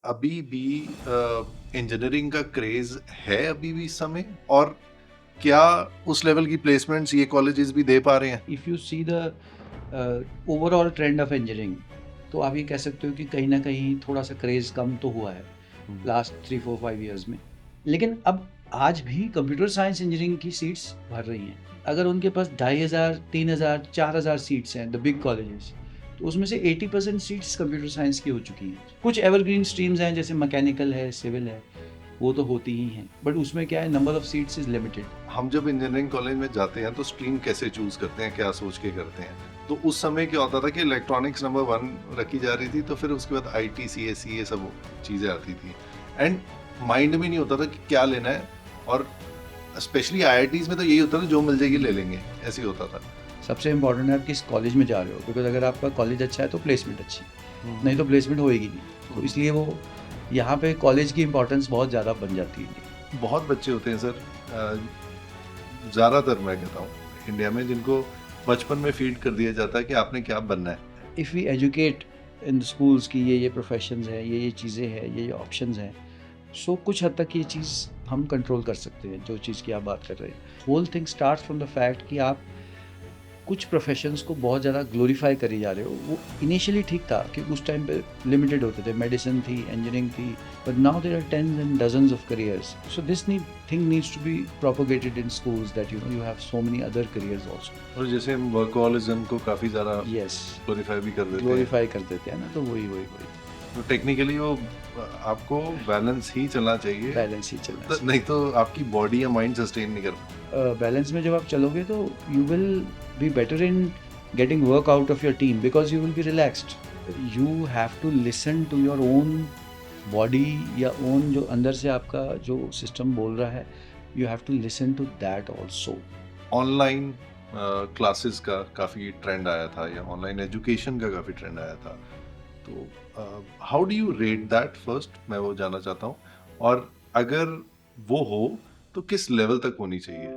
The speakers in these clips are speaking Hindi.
अभी भी इंजीनियरिंग का क्रेज है अभी भी इस समय, और क्या उस लेवल की प्लेसमेंट्स ये कॉलेजेस भी दे पा रहे हैं? If you see the overall trend of engineering, तो आप ये कह सकते हो कि कहीं ना कहीं थोड़ा सा क्रेज़ कम तो हुआ है हम्म। लास्ट 3 4 5 ईयर्स में। लेकिन अब आज भी कंप्यूटर साइंस इंजीनियरिंग की सीट्स भर रही हैं। अगर उनके पास 2,500 3,000 4,000 सीट्स हैं द बिग कॉलेजेस, तो उसमें से 80% सीट्स कंप्यूटर साइंस की हो चुकी हैं। कुछ एवरग्रीन स्ट्रीम्स हैं जैसे मैकेनिकल है, सिविल है, वो तो होती ही हैं, बट उसमें क्या है, number of seats is limited. हम जब इंजीनियरिंग कॉलेज में जाते हैं तो स्ट्रीम कैसे चूज करते हैं, क्या सोच के करते हैं? तो उस समय क्या होता था कि इलेक्ट्रॉनिक्स नंबर 1 रखी जा रही थी, तो फिर उसके बाद आईटी, सीएसई, ये सब चीजें आती थी। एंड माइंड में नहीं होता था कि क्या लेना है। और स्पेशली आईआईटीज में तो यही होता था, जो मिल जाएगी ले लेंगे, ऐसे ही होता था। सबसे इम्पोर्टेंट है आप किस कॉलेज में जा रहे हो, बिकॉज अगर आपका कॉलेज अच्छा है तो प्लेसमेंट अच्छी है, नहीं हम्म। तो प्लेसमेंट होएगी नहीं। तो इसलिए वो यहाँ पे कॉलेज की इम्पोर्टेंस बहुत ज़्यादा बन जाती है। बहुत बच्चे होते हैं सर, ज़्यादातर मैं कहता हूँ इंडिया में, जिनको बचपन में फीड कर दिया जाता है कि आपने क्या बनना है। If we educate in schools की ये प्रोफेशंस हैं, ये चीज़ें हैं, ये ऑप्शंस हैं, सो कुछ हद तक ये चीज़ हम कंट्रोल कर सकते हैं, जो चीज़ की आप बात कर रहे हैं। Whole thing start from the fact कि आप कुछ प्रोफेशंस को बहुत ज़्यादा ग्लोरीफाई करी जा रहे हो। वो इनिशियली ठीक था कि उस टाइम पे लिमिटेड होते थे, मेडिसिन थी, इंजीनियरिंग थी, but now there are tens and dozens of careers. So this thing needs to be propagated in schools that you have so many other careers also. और जैसे हम वर्कहोलिज्म को काफ़ी ज़्यादा यस, ग्लोरीफाई भी कर देते हैं। ग्लोरीफाई कर देते हैं ना, तो वही तो टेक्निकली वो आपको बैलेंस ही चलना चाहिए, बैलेंस ही चलना नहीं चाहिए। तो आपकी बॉडी या माइंड सस्टेन नहीं कर। बैलेंस में जब आप चलोगे तो you will be better in getting work out of your team, because you will be relaxed. You have to listen to your own body, या ओन जो अंदर से आपका जो सिस्टम बोल रहा है, you have to listen to that also. Online classes का काफ़ी ट्रेंड आया था, या ऑनलाइन एजुकेशन का काफ़ी ट्रेंड आया था। तो how do you rate that first, मैं वो जानना चाहता हूँ। और अगर वो हो तो किस लेवल तक होनी चाहिए?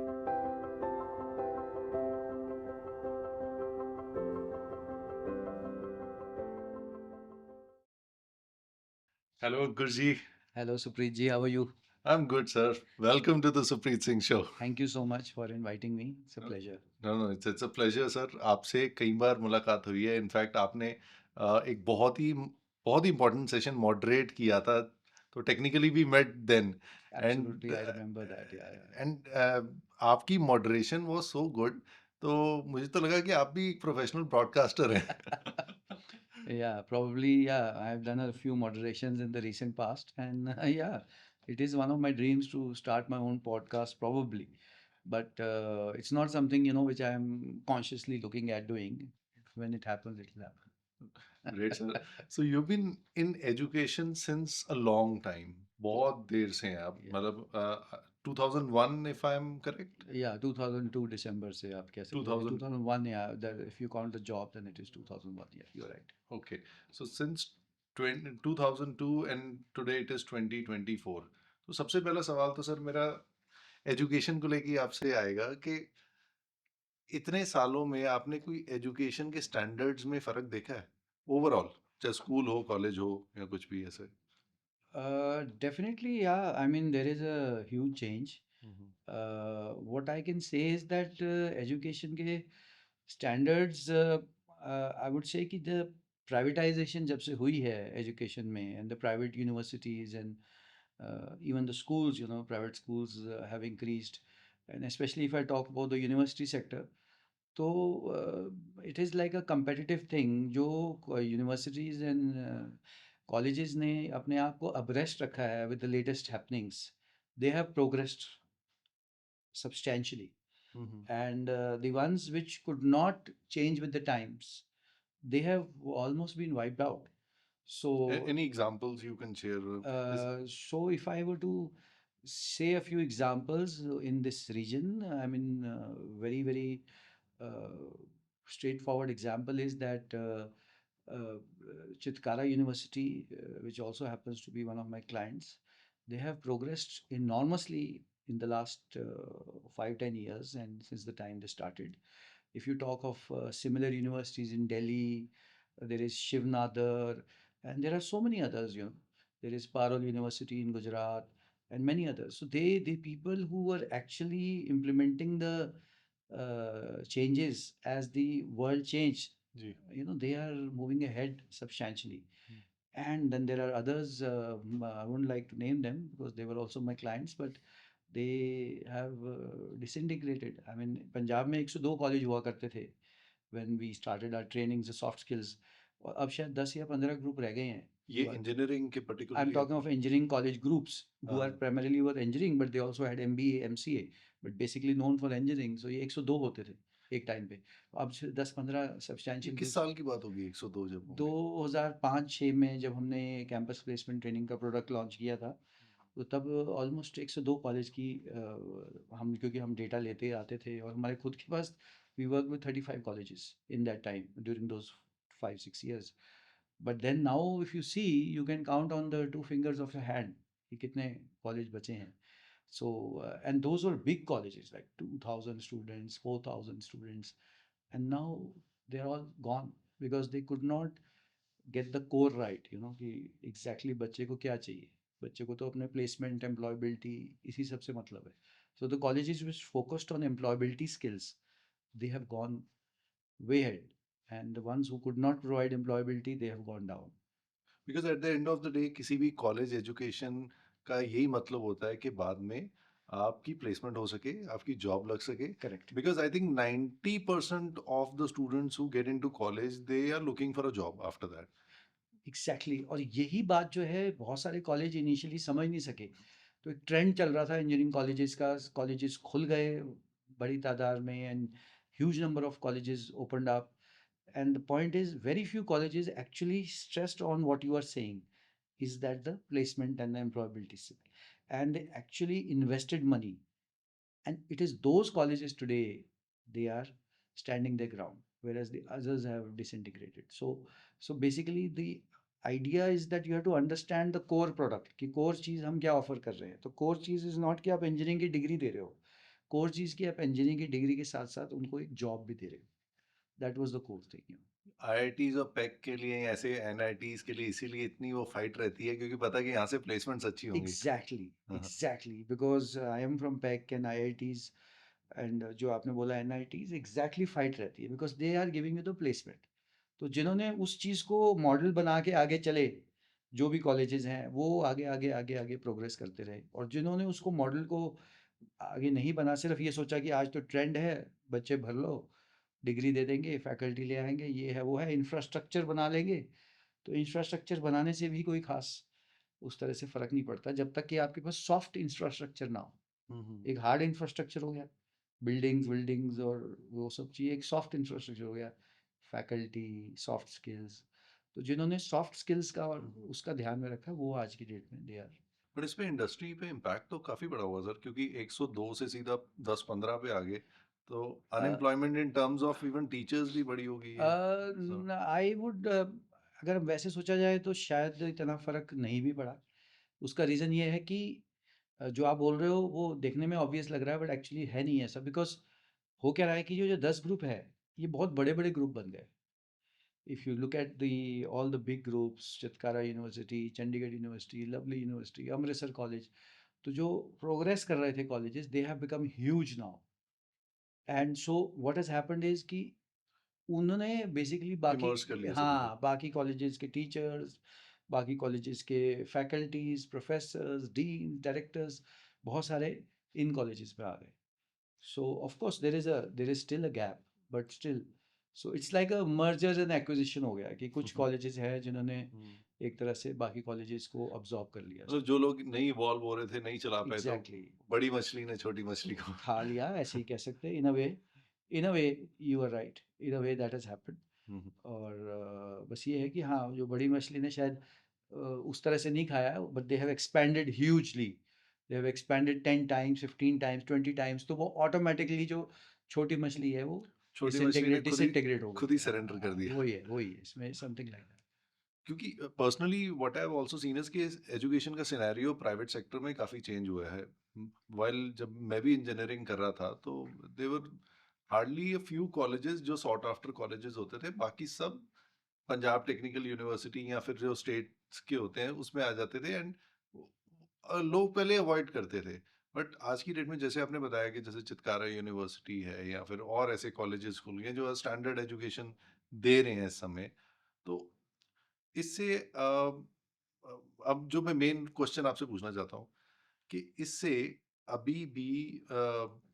हेलो गुरजी। Hello Supreet ji, how are you? I am good sir. Welcome to the Supreet Singh show. Thank you so much for inviting me, it's a pleasure. No no, it's a pleasure sir. आपसे कई बार मुलाकात हुई है। इनफैक्ट आपने एक बहुत ही इंपॉर्टेंट सेशन मॉडरेट किया था, तो technically we met then. Absolutely, and I remember that, yeah and आपकी मॉडरेशन वाज सो गुड, तो मुझे तो लगा कि आप भी एक प्रोफेशनल ब्रॉडकास्टर हैं। Yeah, probably. Yeah, I've done a few moderations in the recent past, and yeah, it is one of my dreams to start my own podcast, probably. But it's not something, which I'm consciously looking at doing. When it happens, it'll great sir. happen. So you been in education since a long time, बहुत देर से हैं आप, Yeah, मतलब 2001 if I am correct. yeah, 2002 December से आप कह सकते हो, 2000। 2001, yeah, that if you count the job, then it is 2001. Yeah, you're right. Okay, so since 2002 and today it is 2024। तो सबसे पहला सवाल तो सर मेरा एजुकेशन को लेके आपसे आएगा कि इतने सालों में आपने कोई एजुकेशन के स्टैंडर्ड्स में फर्क देखा है ओवरऑल, चाहे स्कूल हो, कॉलेज हो, या कुछ भी ऐसे? Definitely, yeah. I mean, there is a huge change. Hmm. What I can say is that education के standards, I would say कि the privatization जब से हुई है education में, and the private universities and even the schools, private schools have increased, and especially if I talk about the university sector, तो it is like a competitive thing जो universities and colleges ने अपने आप को abreast रखा है with the latest happenings. They have progressed substantially, hmm. and the ones which could not change with the times, they have almost been wiped out. So any examples you can share? so if I were to say a few examples in this region, I mean, very uh, straightforward example is that uh, Chitkara University, which also happens to be one of my clients, they have progressed enormously in the last 5 10 years, and since the time they started. If you talk of similar universities in Delhi, there is Shiv Nadar, and there are so many others. there is Parol University in Gujarat, and many others. So the people who were actually implementing the changes as the world changed, जी they are moving ahead substantially. And then there are others, I wouldn't like to name them because they were also my clients, but they have disintegrated. I mean, Punjab में 102 कॉलेज हुआ करते थे when we started our trainings, the soft skills. और अब शायद 10 या 15 ग्रुप रह गए हैं. ये इंजीनियरिंग के I'm particularly talking of engineering college groups who are हाँ primarily were engineering, but they also had MBA, MCA, but basically known for engineering. So ये 102 होते थे एक टाइम पे. अब 10-15 ये सब्सटैंशियल किस ग्रुप्स. साल की बात होगी 102 जब होंगे 2005-6 में जब हमने कैंपस प्लेसमेंट ट्रेनिंग का प्रोडक्ट लॉन्च किया था, तो तब ऑलमोस्ट 102 कॉलेज की हम, क्योंकि हम डेटा लेते आते थे और हमारे खुद के पास, we work with 35 colleges in that time during those 5-6 years. But then now if you see, you can count on the two fingers of your hand कि कितने कॉलेज बचे हैं. So and those were big colleges like 2,000 students, 4,000 students, and now they're all gone because they could not get the core right, कि exactly बच्चे को क्या चाहिए. बच्चे को तो अपने प्लेसमेंट, एम्प्लॉयबिलिटी, इसी सब से मतलब है. So the colleges which focused on employability skills, they have gone way ahead, and the ones who could not provide employability, they have gone down. Because at the end of the day किसी भी कॉलेज एजुकेशन का यही मतलब होता है कि बाद में आपकी प्लेसमेंट हो सके आपकी जॉब लग सके Correct. Because I think 90% of the students who get into college they are looking for a job after that exactly और यही बात जो है बहुत सारे कॉलेज इनिशियली समझ नहीं सके. तो एक ट्रेंड चल रहा था इंजीनियरिंग कॉलेजेस का. कॉलेजेस खुल गए बड़ी तादाद में, and huge number of colleges opened up. And the point is, very few colleges actually stressed on what you are saying, is that the placement and the employability skill. And they actually invested money. And it is those colleges today, they are standing their ground, whereas the others have disintegrated. So basically the idea is that you have to understand the core product कि core चीज़ हम क्या offer कर रहे हैं. तो core चीज़ is not कि आप engineering की degree दे रहे हो. core चीज़ कि आप engineering की degree के साथ साथ उनको एक job भी दे रहे हो. That was the core thing. IITs और पैक के लिए ऐसे एनआईटीज के लिए इसीलिए इतनी वो फाइट रहती है क्योंकि पता है कि यहाँ से प्लेसमेंट्स अच्छी होंगी Exactly, हाँ हाँ exactly. Because I am from PEC and IITs, and जो आपने बोला NITs, exactly fight रहती है because they are giving you the placement. तो जिन्होंने उस चीज़ को मॉडल बना के आगे चले, जो भी कॉलेजेस हैं, वो आगे आगे आगे आगे प्रोग्रेस करते रहे. और जिन्होंने उसको मॉडल को आगे नहीं बना, सिर्फ ये सोचा कि आज तो ट्रेंड है, बच्चे भर लो, डिग्री दे देंगे, फैकल्टी ले आएंगे, ये है वो है, इंफ्रास्ट्रक्चर बना लेंगे. तो इंफ्रास्ट्रक्चर बनाने से भी कोई खास उस तरह से फ़र्क नहीं पड़ता जब तक कि आपके पास सॉफ्ट इंफ्रास्ट्रक्चर ना हो. हम्म। एक हार्ड इंफ्रास्ट्रक्चर हो गया, बिल्डिंग्स विल्डिंग्स और वो सब चीज़. एक सॉफ्ट इंफ्रास्ट्रक्चर हो गया, फैकल्टी, सॉफ्ट स्किल्स. तो जिन्होंने सॉफ्ट स्किल्स का और उसका ध्यान में रखा, वो आज की डेट में दे आर. बट इस पे इंडस्ट्री पे इम्पैक्ट तो काफी बड़ा हुआ सर क्योंकि 102 से सीधा 10-15 पे आ गए तो unemployment in terms of even teachers भी बड़ी होगी ये सो आई वुड, अगर वैसे सोचा जाए तो शायद इतना फ़र्क नहीं भी पड़ा. उसका रीज़न ये है कि जो आप बोल रहे हो वो देखने में ऑब्वियस लग रहा है, बट एक्चुअली है नहीं ऐसा. बिकॉज हो क्या रहा है कि जो 10 ग्रुप है, ये बहुत बड़े बड़े ग्रुप बन गए. If you look at the all the big groups, Chitkara university, Chandigarh university, lovely university, Amritsar college, तो जो प्रोग्रेस कर रहे थे colleges, they have become huge now. And so what has happened is कि उन्होंने बेसिकली बाकी, इमर्ज कर लिया सभी को हाँ, बाकी कॉलेजेस के टीचर्स, बाकी कॉलेजेस के फैकल्टीज, प्रोफेसर्स, डीन, डायरेक्टर्स, बहुत सारे इन कॉलेजेस में आ गए. So of course there is still a gap, but still, so it's like a mergers and acquisition हो गया कि कुछ कॉलेजेस हैं जिन्होंने एक तरह से बाकी कॉलेजेस को absorb कर लिया. मतलब जो लोग नहीं इवॉल्व हो रहे थे नहीं चला पाए तो Exactly. बड़ी मछली ने छोटी मछली को खा लिया, ऐसे ही कह सकते हैं. in a way you are right, in a way that has happened. और बस ये है कि हाँ, जो बड़ी मछली ने शायद उस तरह से नहीं खाया, but they have expanded hugely. They have expanded 10 times, 15 times, 20 times. तो वो ऑटोमेटिकली जो छोटी मछली है वो छोटी मछली ने डिसइंटीग्रेट हो खुद ही गई. सरेंडर कर दिया वही है इसमें समथिंग लाइक दैट. क्योंकि personally what I have also seen is कि एजुकेशन का सिनेरियो प्राइवेट सेक्टर में काफ़ी चेंज हुआ है वाइल जब मैं भी इंजीनियरिंग कर रहा था तो देवर हार्डली अ फ्यू कॉलेजेस जो सॉर्ट आफ्टर कॉलेजेस होते थे बाकी सब पंजाब टेक्निकल यूनिवर्सिटी या फिर जो स्टेट के होते हैं उसमें आ जाते थे, एंड लोग पहले अवॉइड करते थे। बट आज की डेट में जैसे आपने बताया कि जैसे चितकारा यूनिवर्सिटी है या फिर और ऐसे कॉलेजेस खुल गए जो स्टैंडर्ड एजुकेशन दे रहे हैं इस समय, तो इससे अब जो मैं मेन क्वेश्चन आपसे पूछना चाहता हूँ कि इससे अभी भी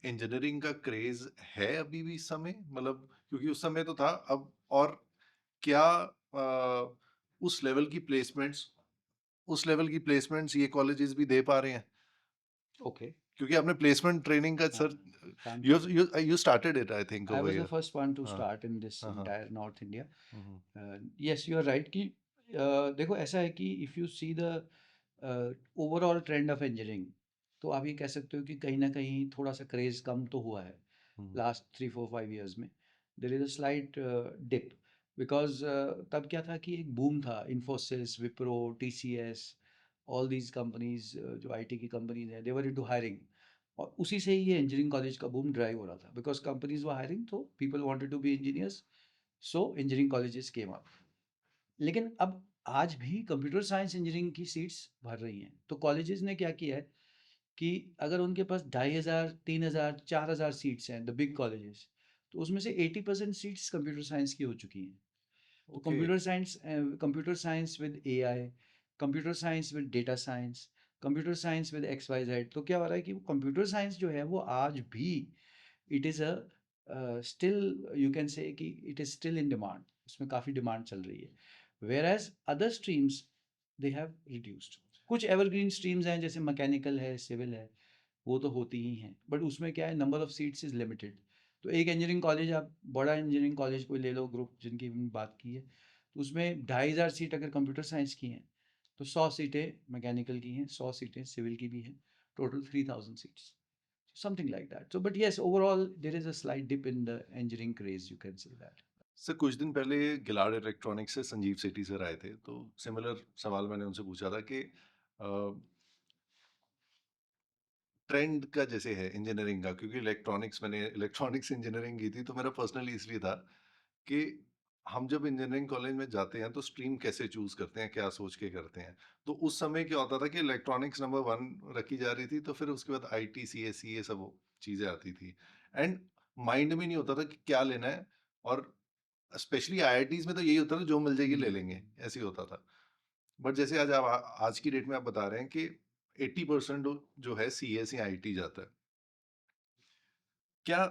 इंजीनियरिंग का क्रेज है अभी भी इस समय, मतलब क्योंकि उस समय तो था, अब और क्या उस लेवल की प्लेसमेंट्स ये कॉलेजेस भी दे पा रहे हैं? Okay. क्योंकि आपने प्लेसमेंट ट्रेनिंग का Uh, sir, thank you. You started it I think I over was the here. first one to हाँ, start in this हाँ, हाँ। entire North India. Hmm, Yes, you are right कि देखो ऐसा है कि if you see the overall trend of engineering, तो आप ये कह सकते हो कि कहीं ना कहीं थोड़ा सा क्रेज कम तो हुआ है हुँ, लास्ट 3 4 5 years में. There is a slight dip because तब क्या था कि एक बूम था. Infosys, Wipro, TCS, all these companies जो आईटी की कंपनीज हैं, दे वर इनटू हायरिंग. और उसी से ही ये इंजीनियरिंग कॉलेज का बूम ड्राइव हो रहा था बिकॉज कंपनीज वर हायरिंग, तो people wanted to be engineers, so engineering colleges came up. लेकिन अब आज भी कंप्यूटर साइंस इंजीनियरिंग की सीट्स भर रही हैं. तो कॉलेजेस ने क्या किया है कि अगर उनके पास 2,500, 3,000, 4,000 सीट्स हैं, द बिग कॉलेजेस, तो उसमें से 80% सीट्स कंप्यूटर साइंस की हो चुकी हैं. तो okay. Computer science with AI, computer science with data science, computer science with X Y Z. तो क्या हो रहा है कि वो कंप्यूटर साइंस जो है वो आज भी it is a still, you can say कि it is still in demand. उसमें काफ़ी डिमांड चल रही है. Whereas other streams they have reduced. कुछ एवरग्रीन स्ट्रीम्स हैं जैसे मैकेनिकल है, सिविल है, वो तो होती ही हैं, बट उसमें क्या है, number of seats is limited. तो एक इंजीनियरिंग कॉलेज, आप बड़ा इंजीनियरिंग कॉलेज कोई ले लो, ग्रुप जिनकी हमने बात की है, तो उसमें 2,500 सीट अगर कंप्यूटर साइंस की हैं, तो 100 सीटें मैकेनिकल की हैं, 100 सीटें सिविल की भी हैं. Total 3,000 seats, something like that. So but yes, overall there is a slight dip in the engineering craze, you can say that. Sir कुछ दिन पहले गिलाड इलेक्ट्रॉनिक्स से संजीव सेठी सर आए थे, तो सिमिलर सवाल मैंने उनसे पूछा था कि ट्रेंड का जैसे है इंजीनियरिंग का, क्योंकि मैंने इलेक्ट्रॉनिक्स इंजीनियरिंग की थी, तो मेरा पर्सनली इसलिए था कि हम जब इंजीनियरिंग कॉलेज में जाते हैं तो स्ट्रीम कैसे चूज करते हैं, क्या सोच के करते हैं। तो उस समय क्या होता था कि इलेक्ट्रॉनिक्स नंबर 1 रखी जा रही थी, तो फिर उसके बाद आईटी, सीएसई, ये सब चीजें आती थी, एंड माइंड में नहीं होता था कि क्या लेना है। और स्पेशली आईआईटीज में तो यही होता था, जो मिल जाएगी ले लेंगे, ऐसे ही होता था। बट जैसे आज की डेट में आप बता रहे हैं कि 80% जो है सीएस या आईटी जाता है, क्या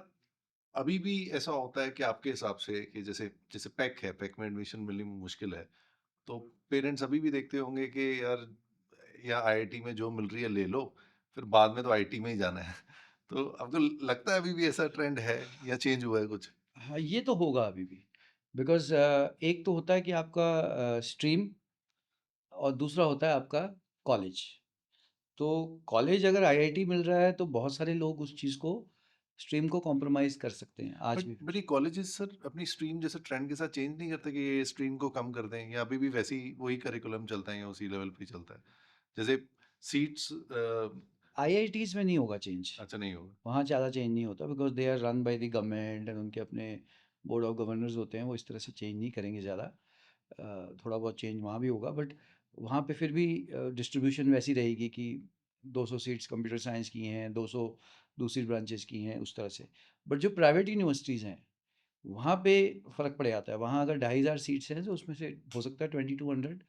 अभी भी ऐसा होता है कि आपके हिसाब से कि जैसे जैसे पैक में एडमिशन मिलनी मुश्किल है, तो पेरेंट्स अभी भी देखते होंगे कि यार या आईआईटी में जो मिल रही है ले लो, फिर बाद में तो आईटी में ही जाना है। तो आपको लगता है अभी भी ऐसा ट्रेंड है या चेंज हुआ है कुछ? हाँ, ये तो होगा अभी भी. बिकॉज एक तो होता है कि आपका स्ट्रीम, और दूसरा होता है आपका कॉलेज. तो कॉलेज अगर आईआईटी मिल रहा है तो बहुत सारे लोग उस चीज़ को, स्ट्रीम को कॉम्प्रोमाइज़ कर सकते हैं आज भी. बट ये कॉलेजेस सर अपनी स्ट्रीम जैसे ट्रेंड के साथ चेंज नहीं करते कि ये स्ट्रीम को कम कर दें, या अभी भी वैसे ही वही करिकुलम चलता है या उसी लेवल पे ही चलता है? जैसे सीट्स आईआईटीज़ में नहीं होगा चेंज. अच्छा नहीं होगा। वहाँ ज़्यादा चेंज नहीं होता because they are run by the government, and उनके अपने बोर्ड ऑफ गवर्नर्स होते हैं, वो इस तरह से चेंज नहीं करेंगे ज़्यादा. थोड़ा बहुत चेंज वहाँ भी होगा, बट वहाँ पे फिर भी डिस्ट्रीब्यूशन वैसी रहेगी कि 200 सीट्स कंप्यूटर साइंस की हैं, 200 दूसरी ब्रांचेस की हैं, उस तरह से. बट जो प्राइवेट यूनिवर्सिटीज़ हैं, वहाँ पे फ़र्क पड़ जाता है. वहाँ अगर 2,500 सीट्स हैं तो उसमें से हो सकता है 2,200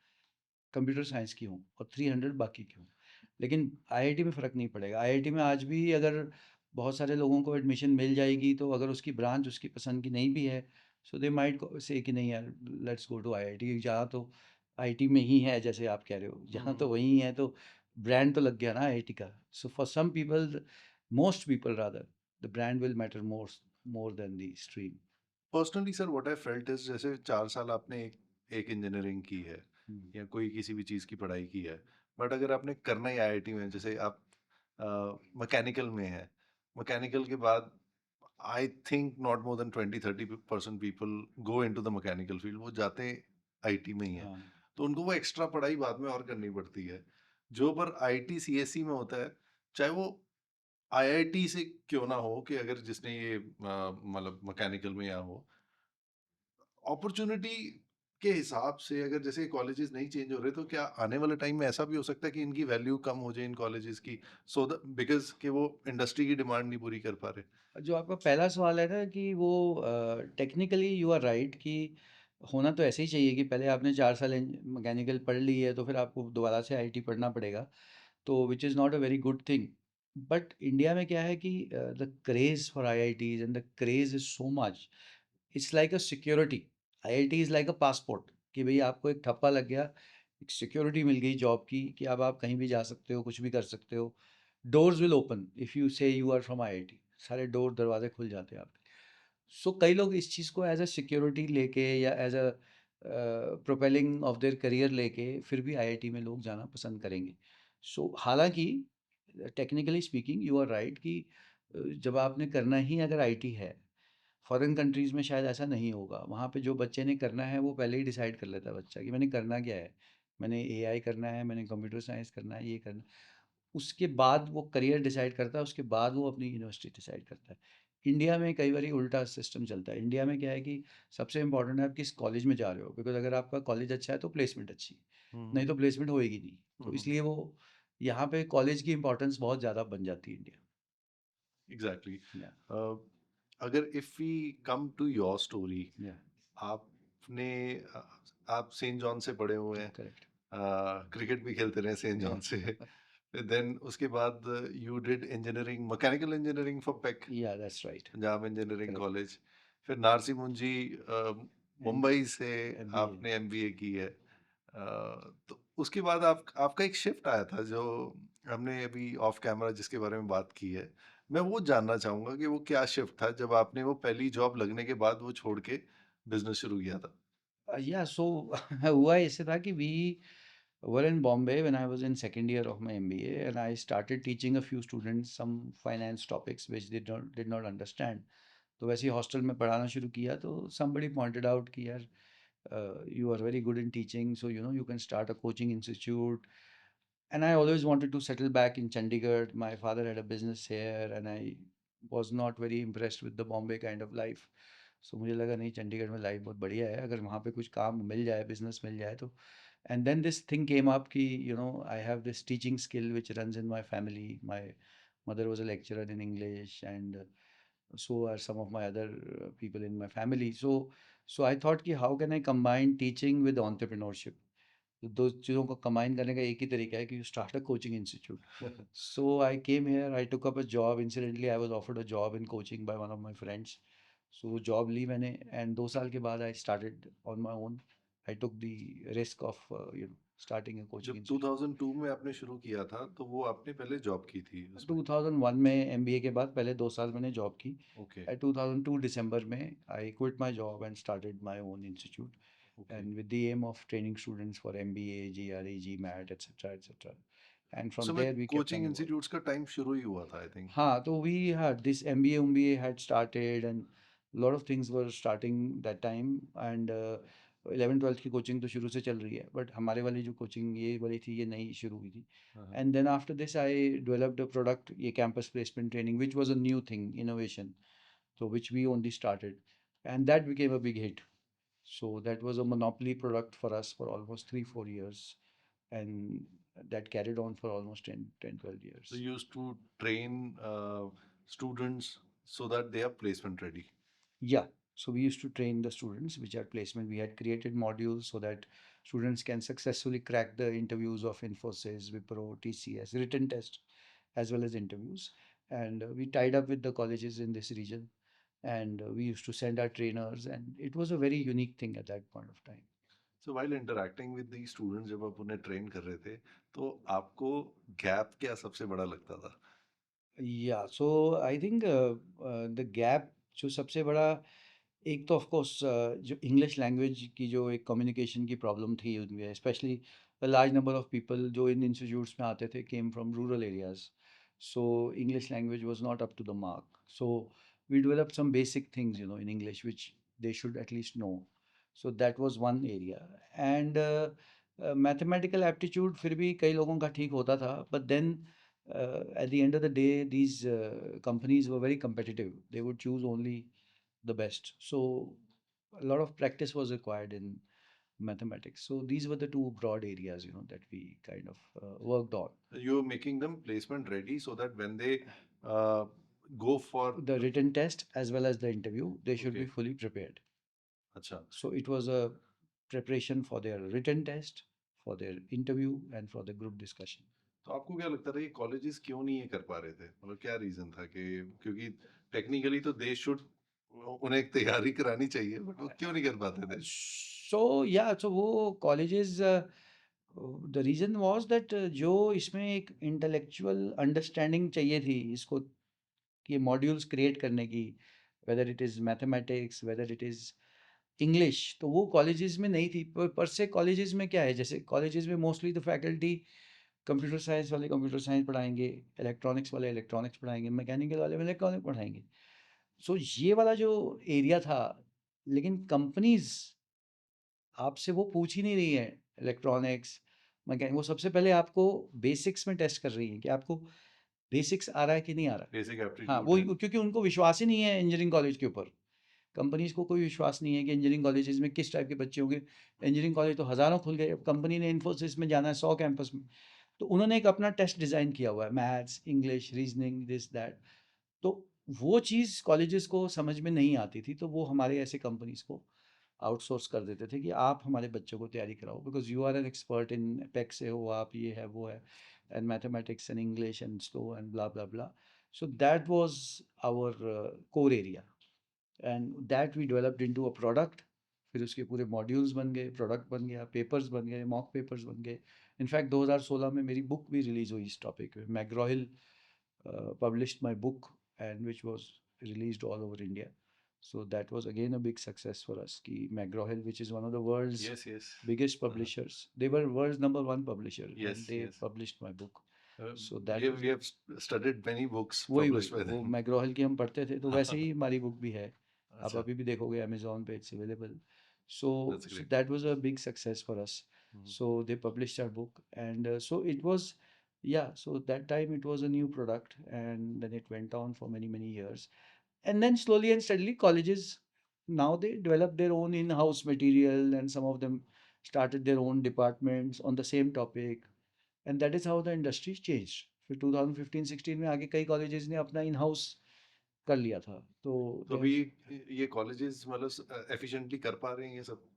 कंप्यूटर साइंस की हों और 300 बाकी की हों. लेकिन आईआईटी में फ़र्क नहीं पड़ेगा. आईआईटी में आज भी अगर बहुत सारे लोगों को एडमिशन मिल जाएगी, तो अगर उसकी ब्रांच उसकी पसंद की नहीं भी है, सो दे माइट से कि नहीं यार, लेट्स गो टू आईआईटी. जहाँ तो आईटी में ही है, जैसे आप कह रहे हो, जहाँ तो हम्म। वही है, तो ब्रांड तो लग गया ना आईआईटी का. So for some people, most people rather, the brand will matter more than the stream. Personally sir what I felt is, जैसे 4 साल आपने एक इंजीनियरिंग की है या कोई किसी भी चीज़ की पढ़ाई की है, बट अगर आपने करना ही आईआईटी में, जैसे आप मैकेनिकल में है, मैकेनिकल के बाद I think not more than 20-30% people go into the mechanical field, वो जाते आईटी में ही है। हाँ. तो उनको वो एक्स्ट्रा पढ़ाई बाद में और करनी पड़ती है, जो पर आईटी सीएससी में होता है, चाहे वो आईआईटी से क्यों ना हो, कि अगर जिसने ये मतलब मैकेनिकल में या हो, अपॉर्चुनिटी के हिसाब से अगर जैसे कॉलेजेस नहीं चेंज हो रहे तो क्या आने वाले टाइम में ऐसा भी हो सकता है कि इनकी वैल्यू कम हो जाए इन कॉलेजेस की, सो द बिकॉज़ कि वो इंडस्ट्री की डिमांड नहीं पूरी कर पा रहे? जो आपका पहला सवाल है ना कि वो टेक्निकली यू आर राइट कि होना तो ऐसे ही चाहिए कि पहले आपने 4 साल मैकेनिकल पढ़ ली है तो फिर आपको दोबारा से आईटी पढ़ना पड़ेगा, तो which is not a very good thing. But India में क्या है कि the craze for IITs and the craze is so much, it's like a security. IIT is like a passport कि भाई आपको एक ठप्पा लग गया, एक सिक्योरिटी मिल गई जॉब की कि अब आप कहीं भी जा सकते हो, कुछ भी कर सकते हो। Doors will open if you से यू आर फ्रॉम आईआईटी, सारे डोर दरवाजे खुल जाते हैं आपके। सो कई लोग इस चीज़ को एज अ सिक्योरिटी लेके या as a propelling of their career लेके फिर भी आईआईटी में लोग जाना पसंद करेंगे। सो हालांकि technically speaking you are right कि जब आपने करना ही अगर आईटी है, फॉरेन कंट्रीज़ में शायद ऐसा नहीं होगा। वहाँ पे जो बच्चे ने करना है वो पहले ही डिसाइड कर लेता है बच्चा कि मैंने करना क्या है। मैंने एआई करना है, मैंने कंप्यूटर साइंस करना है, ये करना है। उसके बाद वो करियर डिसाइड करता है, उसके बाद वो अपनी यूनिवर्सिटी डिसाइड करता है। इंडिया में कई बारी उल्टा सिस्टम चलता है। इंडिया में क्या है कि सबसे इम्पोर्टेंट है आप किस कॉलेज में जा रहे हो, बिकॉज़ अगर आपका कॉलेज अच्छा है तो प्लेसमेंट अच्छी है, हुँ, नहीं तो प्लेसमेंट होएगी नहीं। हुँ, तो हुँ। इसलिए वो यहाँ पे कॉलेज की इम्पोर्टेंस बहुत ज़्यादा बन जाती है इंडिया एग्ज़ैक्टली। में। अ, अगर if we come to your story, या आपने आप सेंट जॉन से पढ़े हुए हैं, करेक्ट। क्रिकेट भी खेलते रहे सेंट या जॉन से। देन उसके बाद you did engineering, mechanical engineering for PEC, yeah that's right. Punjab engineering correct. College. फिर नारसी मुंजी एम मुंबई से एमबीए। आपने एमबीए की है। तो उसके बाद आपका एक शिफ्ट आया था जो हमने अभी ऑफ कैमरा जिसके बारे में बात की है। मैं वो जानना चाहूँगा कि वो क्या शिफ्ट था जब आपने वो पहली जॉब लगने के बाद वो छोड़ के बिज़नेस शुरू किया था? या सो हुआ ऐसे था कि we were in Bombay when I was in second year of my MBA, and I started teaching a few students some finance topics which they did not understand. तो वैसे ही हॉस्टल में पढ़ाना शुरू किया तो somebody pointed out कि यार you are very good in teaching, so you know you can start a coaching institute. And I always wanted to settle back in Chandigarh. My father had a business here, and I was not very impressed with the Bombay kind of life. So मुझे लगा नहीं, चंडीगढ़ में लाइफ बहुत बढ़िया है, अगर वहाँ पे कुछ काम मिल जाए, बिजनेस मिल जाए तो। And then this thing came up कि you know I have this teaching skill which runs in my family. My mother was a lecturer in English, and so are some of my other people in my family. So I thought कि how can I combine teaching with entrepreneurship. तो दो चीज़ों को कंबाइन करने का एक ही तरीका है कि you start a coaching institute. So I came here, I took up a job, incidentally I was offered a job in coaching by one of my friends. So वो जॉब ली मैंने, एंड 2 साल के बाद I started on my own. I took the risk of starting a coaching जब इंस्टीट्यूट। 2002 में आपने शुरू किया था, तो वो आपने पहले जॉब की थी उसमें? 2001 में एमबीए के बाद पहले 2 साल मैंने जॉब की। ओके, 2002 दिसंबर में I quit my job and started my own institute, okay. and with the aim of training students for MBA, GRE, GMAT, etc., etc. And उस from समय there we kept coaching on evolving. Institutes का टाइम शुरू ही हुआ था आई थिंक। हाँ, तो we had this MBA had started, and a lot of things were starting that time. And 11 12th की कोचिंग तो शुरू से चल रही है, बट हमारे वाली जो कोचिंग ये वाली थी ये नई शुरू हुई थी। हाँ, हाँ। And then after this I developed a product, ये campus placement training, which was a new thing, innovation, so which we only started, and that became a big hit. So that was a monopoly product for us for almost 3 4 years, and that carried on for almost 10 10 12 So years. you used to train students so that they are placement ready. Yeah. So we used to train the students, which are placement. We had created modules so that students can successfully crack the interviews of Infosys, Wipro, TCS, written test, as well as interviews. And we tied up with the colleges in this region, and we used to send our trainers, and it was a very unique thing at that point of time. So while interacting with the students जब आप उन्हें ट्रेन कर रहे थे, तो आपको गैप क्या सबसे बड़ा लगता था? या so I think the gap जो सबसे बड़ा, एक तो ऑफ कोर्स जो इंग्लिश लैंग्वेज की जो एक कम्युनिकेशन की प्रॉब्लम थी उनमें, specially the large number of people जो इन इंस्टीट्यूट्स में आते थे came from rural areas, so English language was not up to the mark. So we developed some basic things in English which they should at least know. So that was one area. And mathematical aptitude फिर भी कई लोगों का ठीक होता था, but then at the end of the day these companies were very competitive. They would choose only the best. So a lot of practice was required in mathematics. So these were the two broad areas, that we kind of worked on. You're making them placement ready so that when they uh, go for The written test as well as the interview, they should be okay, fully prepared. अच्छा, So it was a preparation for their written test, for their interview, and for the group discussion. तो आपको क्या लगता था कि कॉलेजेस क्यों नहीं ये कर पा रहे थे? मतलब क्या रीजन था कि क्योंकि टेक्निकली तो दे शुड उन्हें एक तैयारी करानी चाहिए बट वो क्यों नहीं कर पाते थे? So yeah, so वो colleges the reason was that जो इसमें एक intellectual understanding चाहिए थी इसको कि मॉड्यूल्स क्रिएट करने की, whether it is mathematics, whether it is English, तो वो कॉलेजेस में नहीं थी। पर से कॉलेजेस में क्या है, जैसे कॉलेजेस में mostly the faculty computer science वाले कंप्यूटर साइंस पढ़ाएंगे, इलेक्ट्रॉनिक्स वाले इलेक्ट्रॉनिक्स पढ़ाएंगे, मैकेनिकल वाले इलेक्ट्रॉनिक पढ़ाएंगे। सो ये वाला जो एरिया था, लेकिन कंपनीज आपसे वो पूछ ही नहीं रही है इलेक्ट्रॉनिक्स मैकेनिक, वो सबसे पहले आपको बेसिक्स में टेस्ट कर रही है कि आपको बेसिक्स आ रहा है कि नहीं आ रहा। बेसिक हाँ, एप्टीट्यूड वो है। क्योंकि उनको विश्वास ही नहीं है इंजीनियरिंग कॉलेज के ऊपर। कंपनीज़ को कोई विश्वास नहीं है कि इंजीनियरिंग कॉलेजेस में किस टाइप के बच्चे होंगे। इंजीनियरिंग कॉलेज तो हज़ारों खुल गए, अब कंपनी ने इन्फोसिस में जाना है 100 कैंपस में। तो उन्होंने एक अपना टेस्ट डिज़ाइन किया हुआ है, maths, English, reasoning, this that. तो वो चीज़ कॉलेजेस को समझ में नहीं आती थी, तो वो हमारे ऐसे कंपनीज़ को आउटसोर्स कर देते थे कि आप हमारे बच्चों को तैयारी कराओ, because you are an expert in पेक से हो आप, ये है, वो है, and mathematics and English and slow and blah, blah, blah. So that was our core area. And that we developed into a product. फिर उसके पूरे मॉड्यूल्स बन गए, प्रोडक्ट बन गया, पेपर्स बन गए, मॉक पेपर्स बन गए। इनफैक्ट 2016 में मेरी बुक भी रिलीज़ हुई इस टॉपिक पे। मैग्रॉहिल published my book, and which was released all over India. So that was again a big success for us. Ki McGraw-Hill, which is one of the world's yes yes biggest publishers, they were world's number one publisher, yes and they yes published my book. So we that have was we have studied many books वही वही पब्लिश्ड बाय वो देम। मैग्रोहिल की हम पढ़ते थे, तो वैसे ही हमारी बुक भी है। आप अच्छा, अभी भी देखोगे अमेजोन पे, it's available. So that's so great. That was a big success for us. So they published our book, and so it was, yeah, so that time it was a new product, and then it went on for many many years. And then slowly and steadily colleges, now they develop their own in-house material, and some of them started their own departments on the same topic, and that is how the industry changed. फिर 2015-16 में आगे कई colleges ने अपना in-house कर लिया था, तो तो अभी there's ये कॉलेजेस मतलब एफिशिएंटली कर पा रहे हैं ये सब?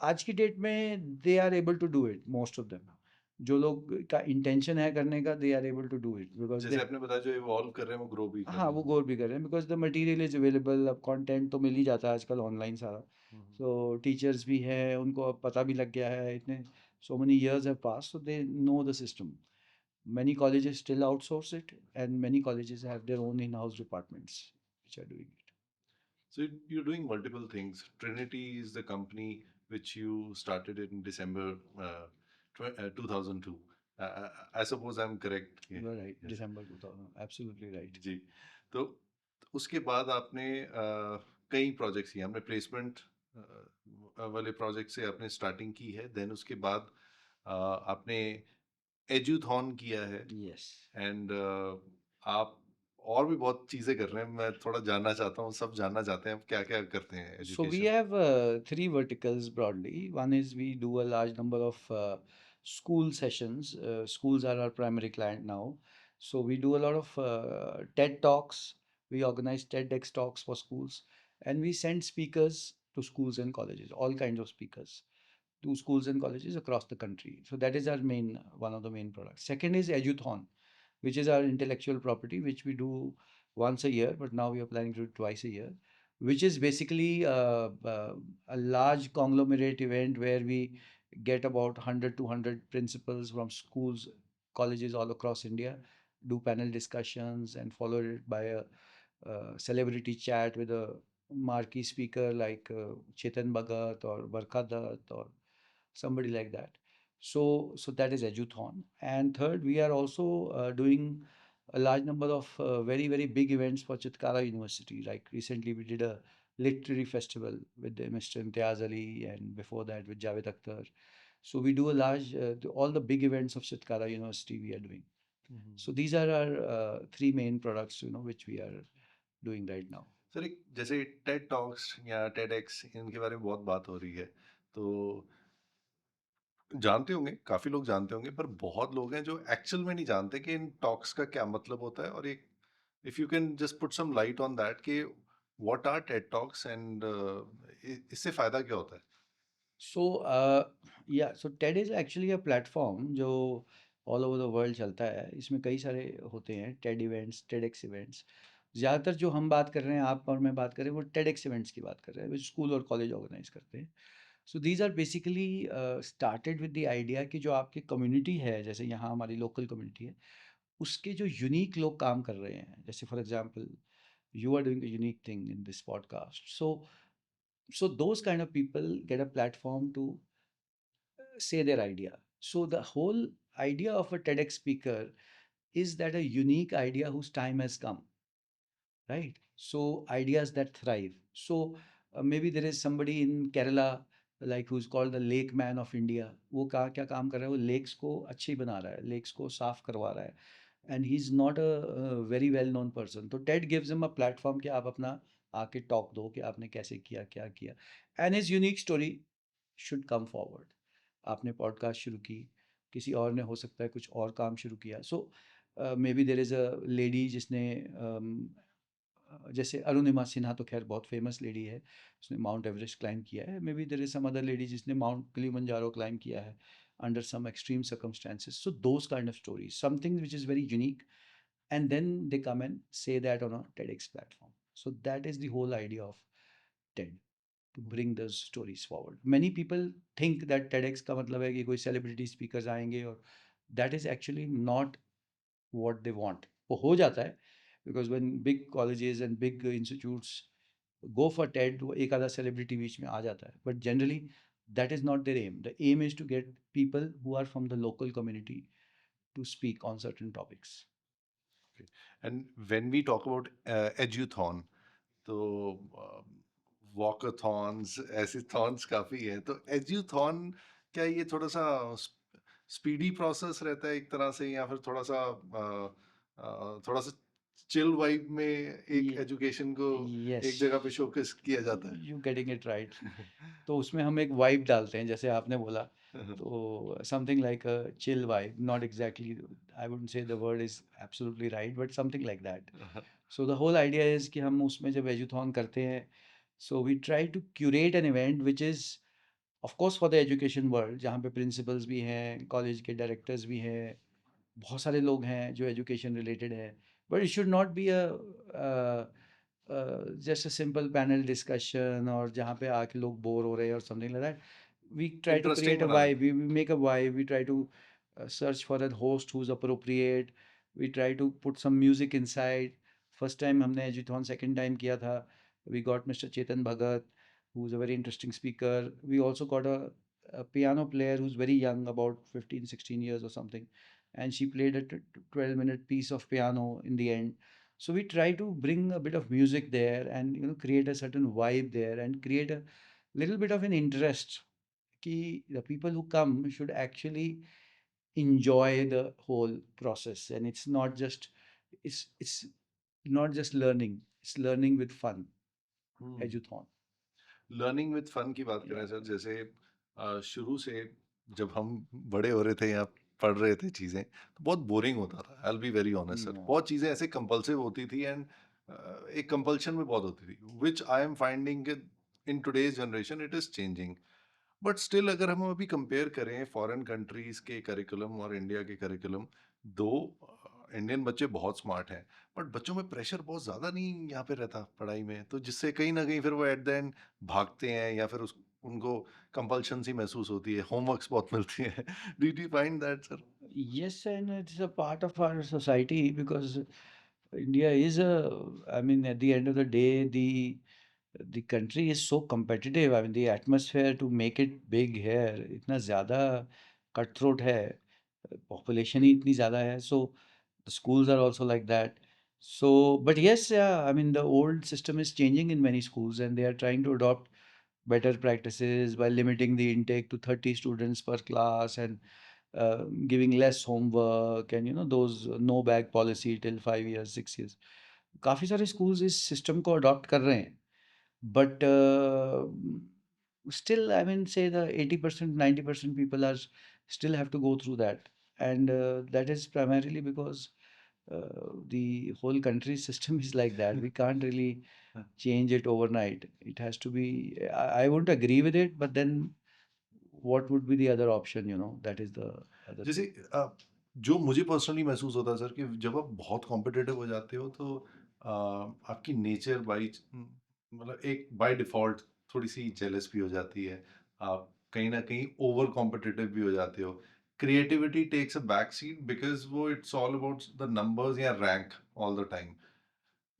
आज की डेट में they are able to do it, most of them. जो लोग का इंटेंशन है करने का, they are able to do it, because जैसे दे, आपने बताया जो इवॉल्व कर रहे हैं वो ग्रो भी कर हाँ, रहे वो हैं। गौर भी कर रहे हैं, because the material is available. अब कंटेंट तो मिल ही जाता है आजकल ऑनलाइन सारा। हम्म। सो टीचर्स भी हैं, उनको अब पता भी लग गया है, इतने so many years have passed, so they know the system. Many colleges still outsource it, and many colleges have their own in-house departments which are doing it. So you're doing multiple things. Trinity is the company which you started in December 2002. I suppose I'm correct. Yeah. You are right, Yes. December 2000, absolutely right. जी। तो उसके बाद आपने कई प्रोजेक्ट्स किए। आपने प्लेसमेंट वाले प्रोजेक्ट से आपने स्टार्टिंग की है। देन उसके बाद आपने एजुथॉन किया है Yes. एंड आप और भी बहुत चीज़ें कर रहे हैं। मैं थोड़ा जानना चाहता हूँ, सब जानना चाहते हैं आप क्या-क्या करते हैं So we education? have three verticals broadly. One is we do a large number of school sessions. Schools are our primary client now. So we do a lot of TED talks. We organize TEDx talks for schools, and we send speakers to schools and colleges, all kinds of speakers to schools and colleges across the country. So that is our main, one of the main products. Second is Eduthon, which is our intellectual property, which we do once a year, but now we are planning to do twice a year, which is basically a large conglomerate event where we get about 100 to 100 principals from schools, colleges all across India, do panel discussions, and follow it by a celebrity chat with a marquee speaker like Chetan Bhagat or Barkha Dutt or somebody like that. So that is Eduthon. And third, we are also doing a large number of very, very big events for Chitkara University. Like recently, we did a literary festival with Mr. Imtiaz Ali, and before that with Javed Akhtar. So we do a large, all the big events of Chitkara University we are doing. So these are our three main products, which we are doing right now. Sir एक जैसे टेड टॉक्स या टेडएक्स इनके बारे में बहुत बात हो रही है। तो जानते होंगे, काफ़ी लोग जानते होंगे, पर बहुत लोग हैं जो एक्चुअल में नहीं जानते कि इन टॉक्स का क्या मतलब होता है, और एक if you can just put some light on that कि what are TED talks and इससे फ़ायदा क्या होता है? So, yeah, so TED is actually a platform जो all over the world चलता है. इसमें कई सारे होते हैं TED events, TEDx events. ज़्यादातर जो हम बात कर रहे हैं, आप और मैं बात कर रहे हैं, वो TEDx events की बात कर रहे हैं, जो स्कूल और कॉलेज ऑर्गेनाइज करते हैं. So these are basically started with the idea कि जो आपकी कम्युनिटी है, जैसे यहाँ हमारी लोकल कम्युनिटी है, उसके जो यूनिक लोग काम कर रहे हैं, जैसे for example you are doing a unique thing in this podcast. So those kind of people get a platform to say their idea. So the whole idea of a TEDx speaker is that a unique idea whose time has come, right? So ideas that thrive. So maybe there is somebody in Kerala like who's called the lake man of India. वो क्या काम कर रहा है, वो lakes को अच्छी बना रहा है, lakes को साफ करवा रहा है, and he's not a very well known person. तो TED gives him a platform कि आप अपना आके talk दो कि आपने कैसे किया, क्या किया, and his unique story should come forward. आपने पॉडकास्ट शुरू की, किसी और ने हो सकता है कुछ और काम शुरू किया. So maybe there is a lady जिसने जैसे अरुणिमा सिन्हा तो खैर बहुत फेमस लेडी है, उसने माउंट एवरेस्ट क्लाइंब किया है. Maybe there is some other lady जिसने माउंट किलिमंजारो क्लाइंब किया है under some extreme circumstances. So those kind of stories, something which is very unique, and then they come and say that on a TEDx platform. So that is the whole idea of TED, to bring those stories forward. Many people think that TEDx का मतलब है कि कोई celebrity speakers आएंगे, और that is actually not what they want. वो हो जाता है because when big colleges and big institutes go for TED, वो एक आधा celebrity बीच में आ जाता है, but generally that is not their aim. The aim is to get people who are from the local community to speak on certain topics. And when we talk about Eduthon, तो वॉकाथॉन्स, ऐसे थॉन्स काफ़ी हैं, तो एड्यूथॉन क्या ये थोड़ा-सा स्पीडी प्रोसेस रहता है एक तरह से, या फिर थोड़ा-सा चिल वाइब में एक Ye- एजुकेशन को एक yes, जगह पे शोकेस किया जाता है? you getting it right. तो उसमें हम एक वाइब डालते हैं, जैसे आपने बोला, तो something like a chill vibe, not exactly, I wouldn't say the word is absolutely right, but something like that. So the whole idea is कि हम उसमें जब एजुथॉन करते हैं, so we try to curate an event which is of course for the education world, जहाँ पे प्रिंसिपल्स भी हैं, कॉलेज के डायरेक्टर्स भी हैं, बहुत सारे लोग हैं जो एजुकेशन रिलेटेड है, but it should not be a just a simple panel discussion, और जहाँ पे आके लोग बोर हो रहे हैं और something like that. We try to interesting create a banana vibe. We make a vibe. We try to search for a host who's appropriate. We try to put some music inside. First time हमने एजुथॉन, second time किया था, we got Mr. Chetan Bhagat, who's a very interesting speaker. We also got a piano player who's very young, about 15, 16 years or something, and she played a 12-minute piece of piano in the end. So we try to bring a bit of music there, and create a certain vibe there, and create a little bit of an interest कि the people who come should actually enjoy the whole process, and it's not just learning, it's learning with fun. Eduthon. Learning with fun की बात Yeah. करें सर, जैसे शुरू से जब हम बड़े हो रहे थे या पढ़ रहे थे चीज़ें, तो बहुत बोरिंग होता था, I will be very honest sir. No. बहुत चीज़ें ऐसे कंपल्सिव होती थी, एंड एक कंपल्शन में बहुत होती थी, which I am finding in today's generation it is changing. But still अगर हम अभी कंपेयर करें फॉरेन कंट्रीज के करिकुलम और इंडिया के करिकुलम, दो इंडियन बच्चे बहुत स्मार्ट हैं, बट बच्चों में प्रेशर बहुत ज़्यादा नहीं यहाँ पे रहता पढ़ाई में, तो जिससे कहीं ना कहीं फिर वो एट द एंड भागते हैं, या फिर उनको कंपल्शन सी महसूस होती है, होमवर्क्स बहुत मिलती हैं. Did you find that sir? Yes, and it's a part of our society because India is I mean, at the end of the day, the country is so competitive. I mean, the atmosphere to make it big here, इतना ज़्यादा cutthroat है, population ही इतनी ज़्यादा है, so the schools are also like that. So, but yes, yeah, I mean, the old system is changing in many schools, and they are trying to adopt better practices by limiting the intake to 30 students per class, and giving less homework, and those no bag policy till 5 years, 6 years. काफ़ी सारे schools इस system को adopt कर रहे हैं, but still, I mean, say the 80%, 90% people are still have to go through that. And that is primarily because the whole country system is like that. We can't really change it overnight. It has to be, I wouldn't agree with it, but then what would be the other option, That is the other जैसे thing. जो मुझे पर्सनली महसूस होता है सर कि जब आप बहुत कॉम्पिटिटिव हो जाते हो तो आपकी नेचर मतलब एक बाय डिफ़ॉल्ट थोड़ी-सी जेलस भी हो जाती है। आप कहीं न कहीं ओवर कॉम्पिटिटिव भी हो जाते हो। Creativity takes a back seat because वो it's all about the numbers या rank all the time.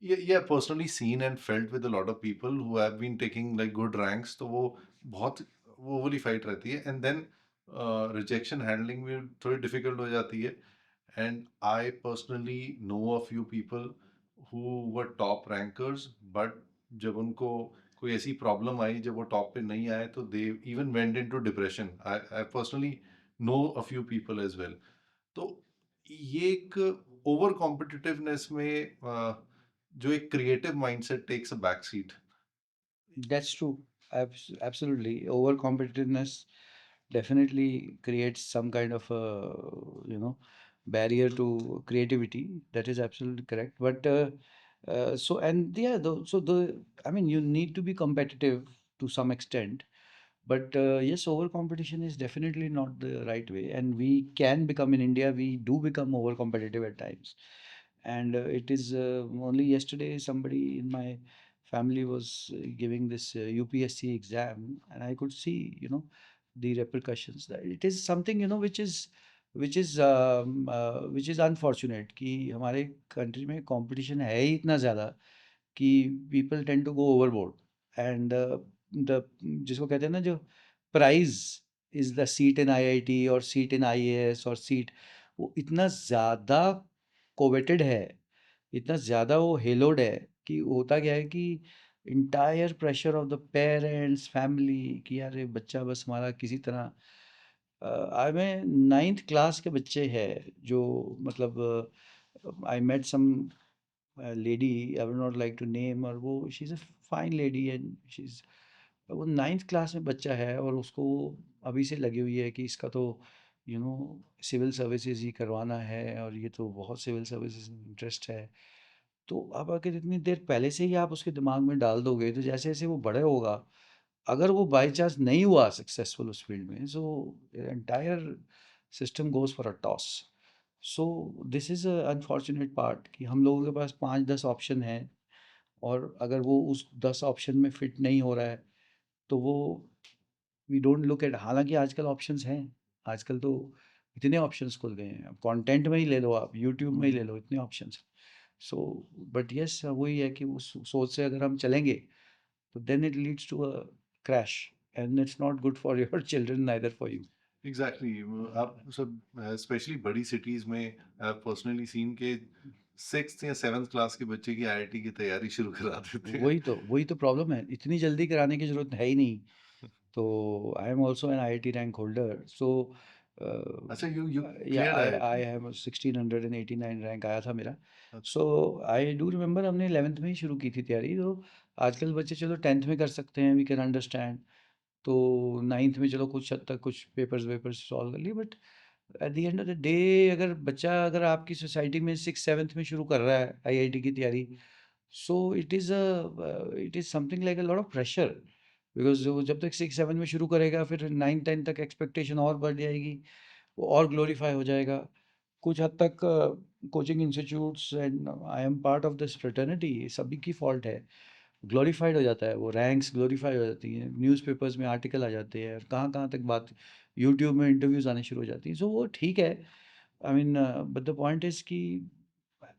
Yeah, personally seen and felt with a lot of people who have been taking like good ranks, तो वो बहुत वो वाली फाइट रहती है एंड देन रिजेक्शन हैंडलिंग भी थोड़ी डिफिकल्ट हो जाती है and I personally know a few people who were top rankers but जब उनको कोई ऐसी प्रॉब्लम आई जब वो टॉप पे नहीं आए तो they even went into depression. I personally know a few people as well. तो ये एक ओवर कॉम्पिटिटिवनेस में जो एक creative mindset takes a back seat. That's true. Absolutely. Over competitiveness definitely creates some kind of barrier to creativity. That is absolutely correct. But so and yeah, I mean, you need to be competitive to some extent. But yes, over competition is definitely not the right way. And we can become in India, we do become over competitive at times. And it is only yesterday somebody in my family was giving this UPSC exam, and I could see, the repercussions. That it is something, which is unfortunate कि हमारे country में competition है ही इतना ज़्यादा कि people tend to go overboard. And the जिसको कहते हैं ना, जो prize is the seat in IIT और सीट इन आईएएस और सीट, वो इतना ज़्यादा कोवेटेड है, इतना ज़्यादा वो हेलोड है कि होता क्या है कि entire pressure of the parents family कि यार ये बच्चा बस हमारा किसी तरह आई में नाइन्थ क्लास के बच्चे हैं जो मतलब I met some lady, I would not like to name, और वो she is a fine lady and she is, वो नाइन्थ क्लास में बच्चा है और उसको अभी से लगी हुई है कि इसका तो सिविल सर्विसेज ही करवाना है और ये तो बहुत सिविल सर्विसेज में इंटरेस्ट है। तो अब अगर इतनी देर पहले से ही आप उसके दिमाग में डाल दोगे तो जैसे जैसे वो बड़े होगा, अगर वो बाई चांस नहीं हुआ सक्सेसफुल उस फील्ड में, so entire system goes for a toss. So this is a unfortunate part कि हम लोगों के पास 5-10 ऑप्शन हैं, और अगर वो उस 10 ऑप्शन में फिट नहीं हो रहा है तो वो वी डोंट लुक एट, हालांकि आजकल ऑप्शंस हैं, आजकल तो इतने ऑप्शंस खुल गए हैं, अब कंटेंट में ही ले लो, आप यूट्यूब में ही ले लो, इतने ऑप्शंस। सो बट यस, वही है कि उस सोच से अगर हम चलेंगे तो then it leads to a crash, and it's not good for your children neither for you. Exactly आप सब स्पेशली बड़ी सिटीज में पर्सनली सीन के सिक्स या सेवन्थ क्लास के बच्चे की आईआईटी की तैयारी शुरू करा देते हैं। वही तो प्रॉब्लम है, इतनी जल्दी कराने की ज़रूरत है ही नहीं। तो I am also an IIT rank holder, so अच्छा you yeah clear I IIT. I have 1689 rank आया था मेरा। अच्छा। सो आई डू रिमेंबर हमने 11th में ही शुरू की थी तैयारी। तो आजकल बच्चे चलो 10th में कर सकते हैं, वी कैन अंडरस्टैंड। तो 9th में चलो कुछ हद तक कुछ पेपर्स वेपर्स सॉल्व कर लिए, but at the end of the day अगर बच्चा, अगर आपकी सोसाइटी में 6-7th में शुरू कर रहा है आईआईटी की तैयारी, so it is something like a lot of pressure, because वो जब तक 6-7 में शुरू करेगा फिर 9-10 तक एक्सपेक्टेशन और बढ़ जाएगी, वो और ग्लोरीफाई हो जाएगा। कुछ हद तक coaching institutes and I am part of this fraternity, सभी की फॉल्ट है, ग्लोरीफाइड हो जाता है, वो रैंक्स ग्लोरीफाई हो जाती हैं, न्यूज़पेपर्स में आर्टिकल आ जाते हैं, और कहाँ कहाँ तक बात, यूट्यूब में इंटरव्यूज़ आने शुरू हो जाती हैं। सो वो ठीक है, I mean, but the point is कि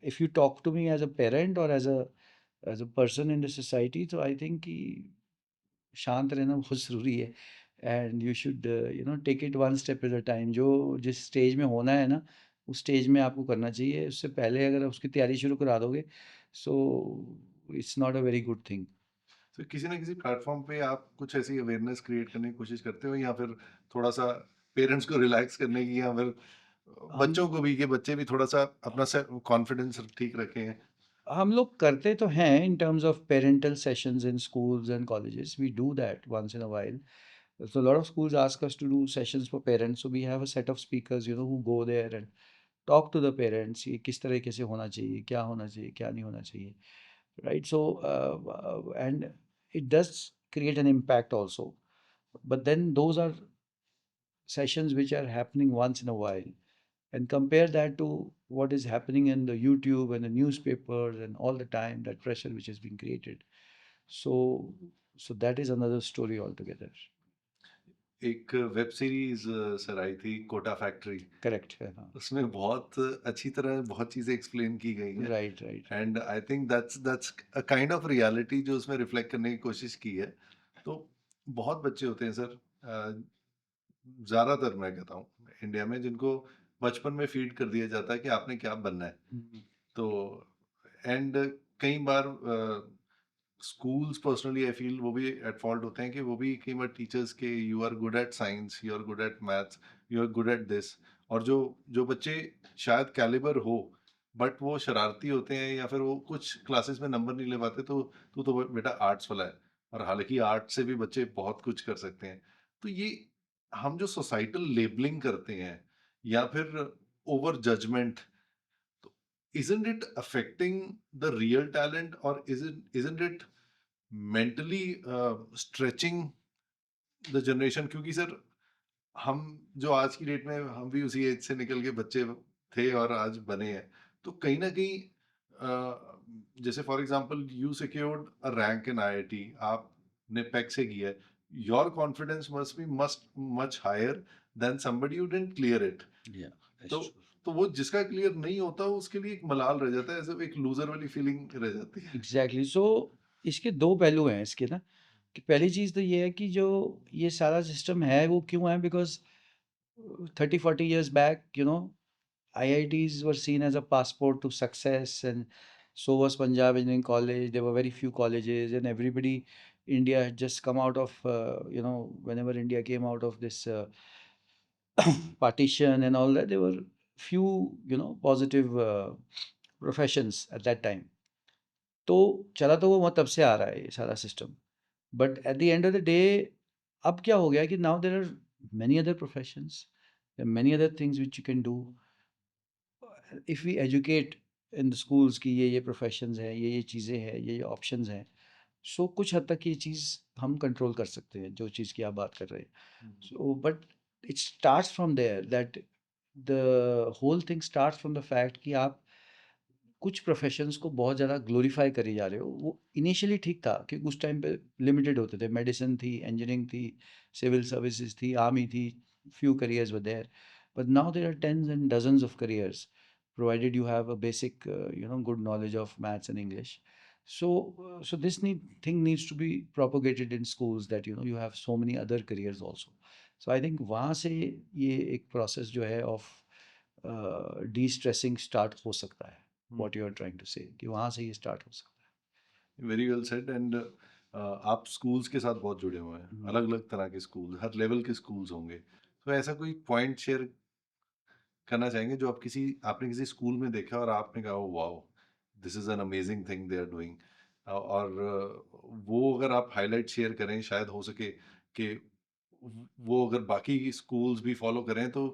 if you talk to me as a parent और as a person in the society, तो आई थिंक कि शांत रहना बहुत ज़रूरी है, and you should take it one step at a time. जो जिस स्टेज में होना है ना, उस स्टेज में आपको करना चाहिए, उससे पहले अगर उसकी तैयारी शुरू करा दोगे, so it's not a very good thing. तो किसी ना किसी प्लेटफॉर्म पे आप कुछ ऐसी अवेयरनेस क्रिएट करने की कोशिश करते हो या फिर थोड़ा सा पेरेंट्स को रिलैक्स करने की या फिर हम बच्चों को भी कि बच्चे भी थोड़ा सा अपना कॉन्फिडेंस ठीक रखें। हम लोग करते तो हैं in terms of parental sessions in schools and colleges. We do that once in a while. So a lot of schools ask us to do sessions for parents. So we have a set of speakers, who go there and talk to the parents. ये किस तरीके से होना चाहिए, क्या होना चाहिए, क्या नहीं होना चाहिए, right? So and it does create an impact also. But then those are sessions which are happening once in a while, and compare that to what is happening in the YouTube and the newspapers and all the time, that pressure which is being created. So, so that is another story altogether. एक वेब सीरीज सर आई थी कोटा फैक्ट्री, Correct. हाँ. उसमें बहुत अच्छी तरह बहुत चीजें एक्सप्लेन की गई हैं Right, right, right. And I think that's a kind of reality जो उसमें रिफ्लेक्ट करने की कोशिश की है। तो बहुत बच्चे होते हैं सर, ज्यादातर मैं कहता हूँ इंडिया में, जिनको बचपन में फीड कर दिया जाता है कि आपने क्या बनना है। Mhm. तो एंड कई बार स्कूल्स पर्सनली आई फील वो भी एट फॉल्ट होते हैं कि वो भी कई बार टीचर्स के you are good at science, you are good at maths, you are good at this, और जो जो बच्चे शायद कैलिबर हो बट वो शरारती होते हैं या फिर वो कुछ क्लासेस में नंबर नहीं ले पाते, तो तू तो बेटा आर्ट्स वाला है, और हालांकि आर्ट्स से भी बच्चे बहुत कुछ कर सकते हैं। तो ये हम जो सोसाइटल लेबलिंग करते हैं या फिर ओवर जजमेंट, तो isn't it affecting the real talent, or isn't it mentally stretching the generation? क्योंकि सर हम जो आज की डेट में हम भी उसी एज से निकल के बच्चे थे और आज बने हैं, तो कहीं ना कहीं जैसे for example you secured a rank in IIT, आपने पैक से किया है, your confidence must be must much higher than somebody who didn't clear it। Yeah, that's तो true. तो वो जिसका क्लियर नहीं होता उसके लिए एक मलाल रह जाता है, ऐसे एक लूजर वाली फीलिंग रह जाती है। Exactly. So इसके दो पहलू हैं इसके ना, कि पहली चीज़ तो ये है कि जो ये सारा सिस्टम है वो क्यों है, because 30-40 years back, IITs were seen as a passport to success, and so was Punjab Engineering College. There were very few colleges, and everybody, India had just come out of, whenever India came out of this partition and all that, there were few, positive professions at that time. तो चला तो वो तब से आ रहा है ये सारा system, but at the end of the day अब क्या हो गया कि now there are many other professions, there are many other things which you can do if we educate in the schools कि ये प्रोफेशंस हैं, ये चीज़ें हैं, ये ऑप्शंस हैं, सो कुछ हद तक ये चीज़ हम कंट्रोल कर सकते हैं, जो चीज़ की आप बात कर रहे हैं। So but it starts from there, that the whole thing starts from the fact कि आप कुछ प्रोफेशंस को बहुत ज़्यादा ग्लोरीफाई करी जा रहे हो। वो इनिशियली ठीक था क्योंकि उस टाइम पे लिमिटेड होते थे, मेडिसिन थी, इंजीनियरिंग थी, सिविल सर्विसेज थी, आर्मी थी, few careers were there, but now there are tens and dozens of careers, provided you have a basic good knowledge of maths and English. So this thing needs to be propagated in schools, that you have so many other careers also. So I think वहाँ से ये एक process जो है of de-stressing start हो सकता है, what you are trying to say, कि वहाँ से ये start हो सकता वेरी वेल सेड। एंड आप स्कूल्स के साथ बहुत जुड़े हुए हैं, है। अलग अलग तरह के स्कूल, हर लेवल के स्कूल्स होंगे, तो ऐसा कोई पॉइंट शेयर करना चाहेंगे जो आपने किसी स्कूल में देखा और आपने कहा wow, this is an amazing thing they are doing, और वो अगर आप हाईलाइट शेयर करें शायद हो सके कि वो अगर बाकी स्कूल्स भी फॉलो करें तो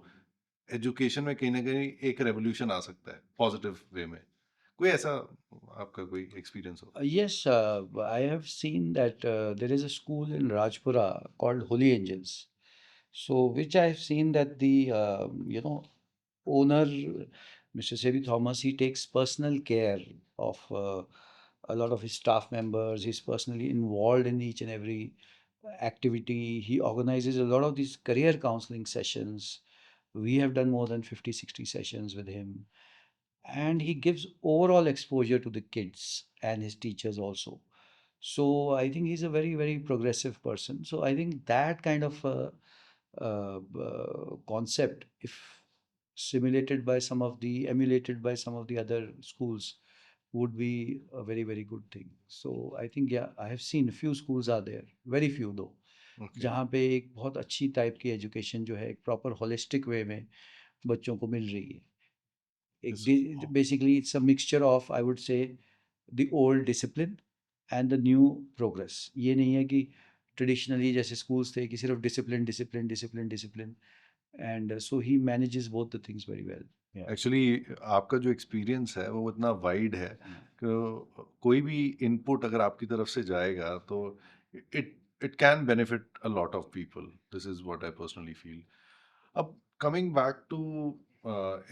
एजुकेशन में कहीं ना कहीं एक रेवोल्यूशन आ सकता है पॉजिटिव वे में। कोई ऐसा आपका कोई एक्सपीरियंस हो? Yes, I have seen that there is a school in Rajpura called Holy Angels. So, which I have seen that the owner, Mr. Sebi Thomas, he takes personal care of a lot of his staff members. He's personally involved in each and every activity. He organizes a lot of these career counseling sessions. We have done more than 50, 60 sessions with him, and he gives overall exposure to the kids and his teachers also. So I think he's a very, very progressive person. So I think that kind of concept, if emulated by some of the other schools, would be a very, very good thing. So I think, yeah, I have seen a few schools are there, very few though, okay. जहाँ पे एक बहुत अच्छी टाइप की एजुकेशन जो है एक प्रॉपर होलिस्टिक वे में बच्चों को मिल रही है। एक basically it's a mixture of, I would say, the old discipline and the new progress. ये नहीं है कि ट्रेडिशनली जैसे स्कूल्स थे कि सिर्फ discipline discipline discipline discipline, and so he manages both the things very well. या एक्चुअली आपका जो एक्सपीरियंस है वो इतना वाइड है कि कोई भी इनपुट अगर आपकी तरफ से जाएगा तो it it can benefit a lot of people. This is what I personally feel. अब कमिंग बैक टू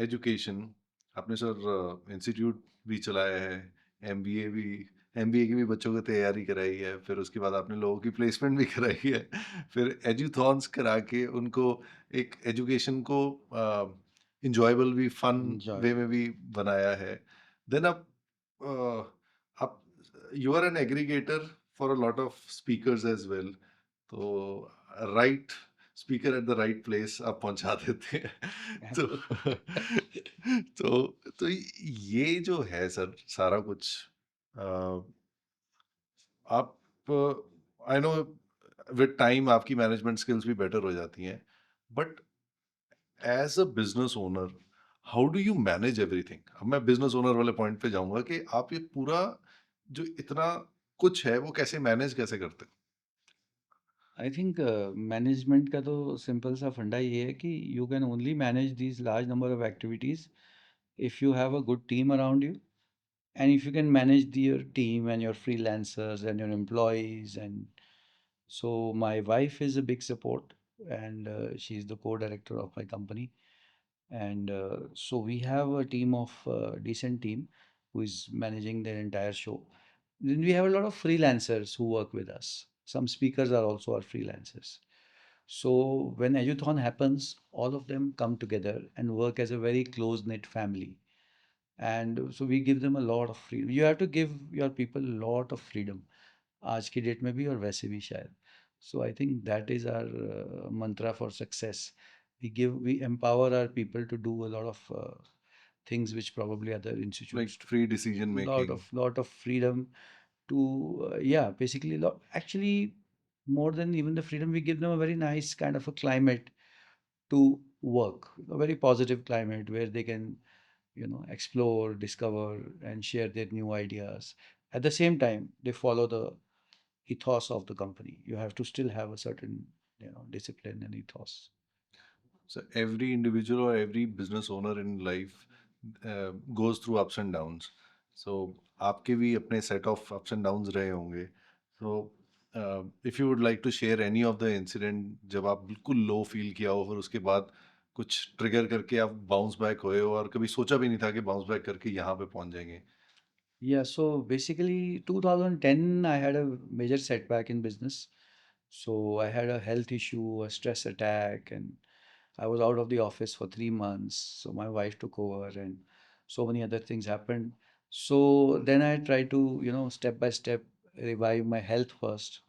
एजुकेशन, आपने सर इंस्टीट्यूट भी चलाया है, एमबीए भी, एमबीए की भी बच्चों को तैयारी कराई है, फिर उसके बाद आपने लोगों की प्लेसमेंट भी कराई है, फिर एजुथॉन्स करा के उनको एक एजुकेशन को इंजॉयबल भी, फन एंजॉय। वे में भी बनाया है। देन आप you are an aggregator for a lot of speakers as well. तो right speaker at the right place आप पहुंचा देते हैं। तो तो ये जो है सर सारा कुछ, अ, आप, आई नो विद टाइम आपकी मैनेजमेंट स्किल्स भी बेटर हो जाती हैं, but as a business owner how do you manage everything? अब मैं बिजनेस ओनर वाले पॉइंट पे जाऊंगा कि आप ये पूरा जो इतना कुछ है वो कैसे मैनेज कैसे करते आई थिंक मैनेजमेंट का तो सिंपल सा फंडा ये है कि you can only manage these large number of activities if you have a good team around you, and if you can manage your team and your freelancers and your employees. And so my wife is a big support, and she's the co-director of my company. And so we have a team of decent team who is managing their entire show. Then we have a lot of freelancers who work with us. Some speakers are also our freelancers. So when Eduthon happens, all of them come together and work as a very close knit family. And so we give them a lot of freedom. You have to give your people a lot of freedom, आज की डेट में भी और वैसे भी शायद. So I think that is our mantra for success. We empower our people to do a lot of things which probably other like institutes do. Free decision making? Lot of freedom to yeah, basically actually more than even the freedom, we give them a very nice kind of a climate to work, a very positive climate where they can explore, discover, and share their new ideas. At the same time, they follow the ethos of the company. You have to still have a certain discipline and ethos. So every individual or every business owner in life goes through ups and downs. So आपके भी अपने set of ups and downs रहे होंगे. So if you would like to share any of the incident जब आप बिल्कुल low feel किया हो, फिर उसके बाद कुछ trigger करके आप bounce back हुए हो और कभी सोचा भी नहीं था कि bounce back करके यहाँ पे पहुंच जाएंगे. Yeah, so basically 2010 I had a major setback in business. So I had a health issue, a stress attack, and I was out of the office for 3 months. So my wife took over, and so many other things happened. So then I tried to, step by step revive my health first,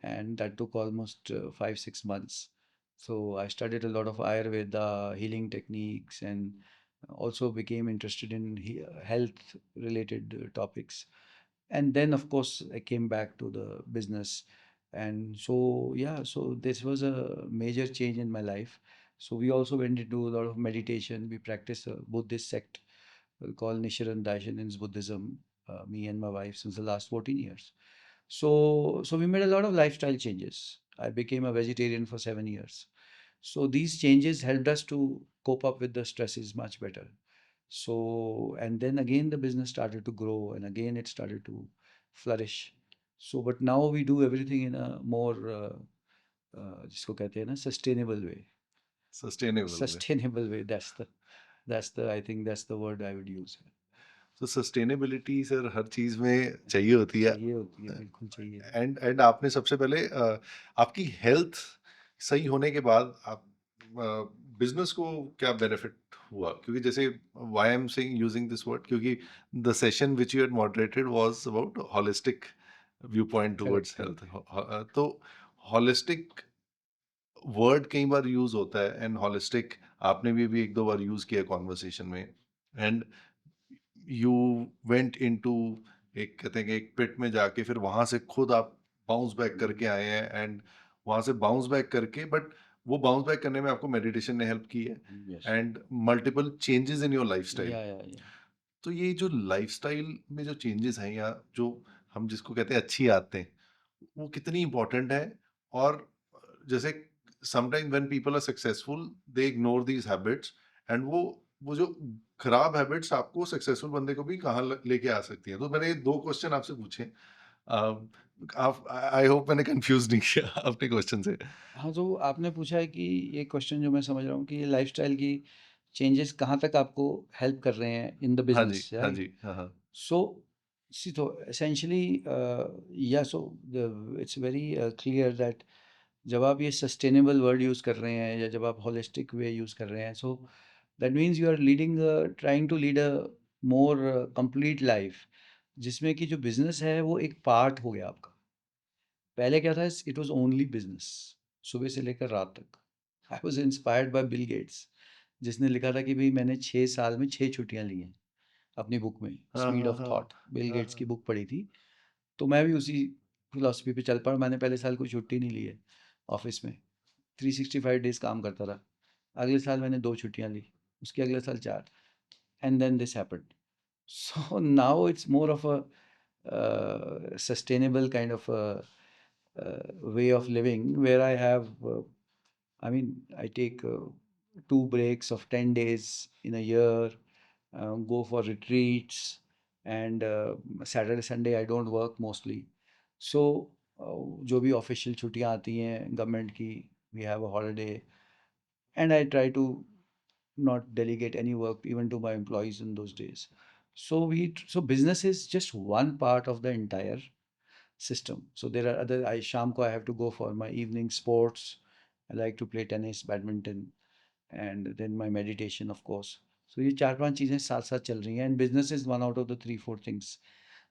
and that took almost 5 6 months. So I studied a lot of Ayurveda healing techniques, and also became interested in health related topics. And then of course I came back to the business. And so yeah, so this was a major change in my life. So we also went into a lot of meditation. We practice a Buddhist sect called Nichiren Daishonin's Buddhism, me and my wife, since the last 14 years. So we made a lot of lifestyle changes. I became a vegetarian for 7 years. So these changes helped us to cope up with the stresses much better. So, and then again the business started to grow, and again it started to flourish. So, but now we do everything in a more जिसको कहते हैं ना, sustainable way. Sustainable way. Sustainable way. That's the I think that's the word I would use. तो सस्टेनेबिलिटी सर हर चीज़ में चाहिए होती है। चाहिए होती है, बिल्कुल चाहिए। एंड आपने सबसे पहले आपकी हेल्थ सही होने के बाद आप बिजनेस को क्या बेनिफिट हुआ? क्योंकि जैसे why I am saying using this word, क्योंकि the session which you had moderated was about holistic viewpoint correct, towards health. Correct. तो होलिस्टिक वर्ड कई बार यूज होता है, एंड होलिस्टिक आपने भी एक दो बार यूज किया कॉन्वर्सेशन में, एंड यू वेंट इनटू, एक कहते हैं कि एक पिट में जाके फिर वहां से खुद आप बाउंस बैक करके आए हैं, एंड वहां से बाउंस बैक करके, बट वो बाउंस बैक करने में आपको मेडिटेशन ने हेल्प की है Yes. And multiple changes in your lifestyle. Yeah, yeah, yeah. तो ये जो लाइफ़स्टाइल में जो चेंजेस हैं या जो हम जिसको कहते हैं अच्छी आदतें, वो कितनी इम्पोर्टेंट है? और जैसे sometime when people are successful they ignore these habits and वो जो खराब हैबिट्स आपको सक्सेसफुल बंदे को भी कहाँ लेके आ सकती हैं। तो मैंने ये 2 क्वेश्चन आपसे पूछे। आप आई होप मैंने कन्फ्यूज़ नहीं किया अपने क्वेश्चन से। हाँ, जो आपने पूछा है कि ये क्वेश्चन जो मैं समझ रहा हूँ कि ये लाइफ़स्टाइल की चेंजेस कहाँ तक आपको हेल्प कर रहे हैं इन द हाँ जी, बिज़नेस, हाँ राइट? जी। हाँ, हाँ। So, see, so essentially, yeah, so it's very clear that जब आप ये सस्टेनेबल वर्ड यूज़ कर रहे हैं या जब आप होलिस्टिक वे यूज़ कर रहे हैं, so that means you are leading trying to lead a more complete life, जिसमें कि जो बिजनेस है वो एक पार्ट हो गया आपका। पहले क्या था, इट वाज ओनली बिजनेस, सुबह से लेकर रात तक। I was inspired by Bill Gates, जिसने लिखा था कि भाई मैंने 6 साल में 6 छुट्टियां ली हैं अपनी बुक में, हाँ, स्पीड हाँ, ऑफ हाँ। थॉट, बिल हाँ, गेट्स की हाँ। बुक पढ़ी थी। तो मैं भी उसी फिलॉसफी पे चल पड़ा। मैंने पहले साल कोई छुट्टी नहीं ली है ऑफिस में, 365 डेज काम करता रहा। अगले साल मैंने 2 छुट्टियां ली, उसके अगले साल 4, and then this happened. So now it's more of a sustainable kind of way of living where I have, I mean, I take 2 breaks of 10 days in a year, go for retreats, and Saturday, Sunday I don't work mostly. So, जो भी ऑफिशियल छुट्टियां आती हैं गवर्नमेंट की, we have a holiday, and I try to not delegate any work even to my employees in those days. So business is just one part of the entire system. So there are other, I sham ko I have to go for my evening sports. I like to play tennis, badminton, and then my meditation, of course. So ये 4-5 चीज़ें साथ साथ चल रही हैं, and business is one out of the 3-4 things.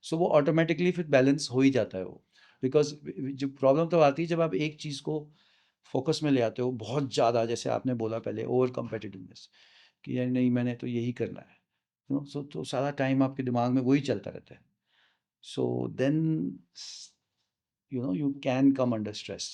So वो automatically फिर balance हो ही जाता है वो, because जो प्रॉब्लम तो आती है जब आप एक चीज़ को फोकस में ले आते हो बहुत ज़्यादा, जैसे आपने बोला पहले, ओवर कम्पिटिटिवनेस, कि यार नहीं मैंने तो यही करना है, सो तो सारा टाइम आपके दिमाग में वही चलता रहता है। So then you can come under stress.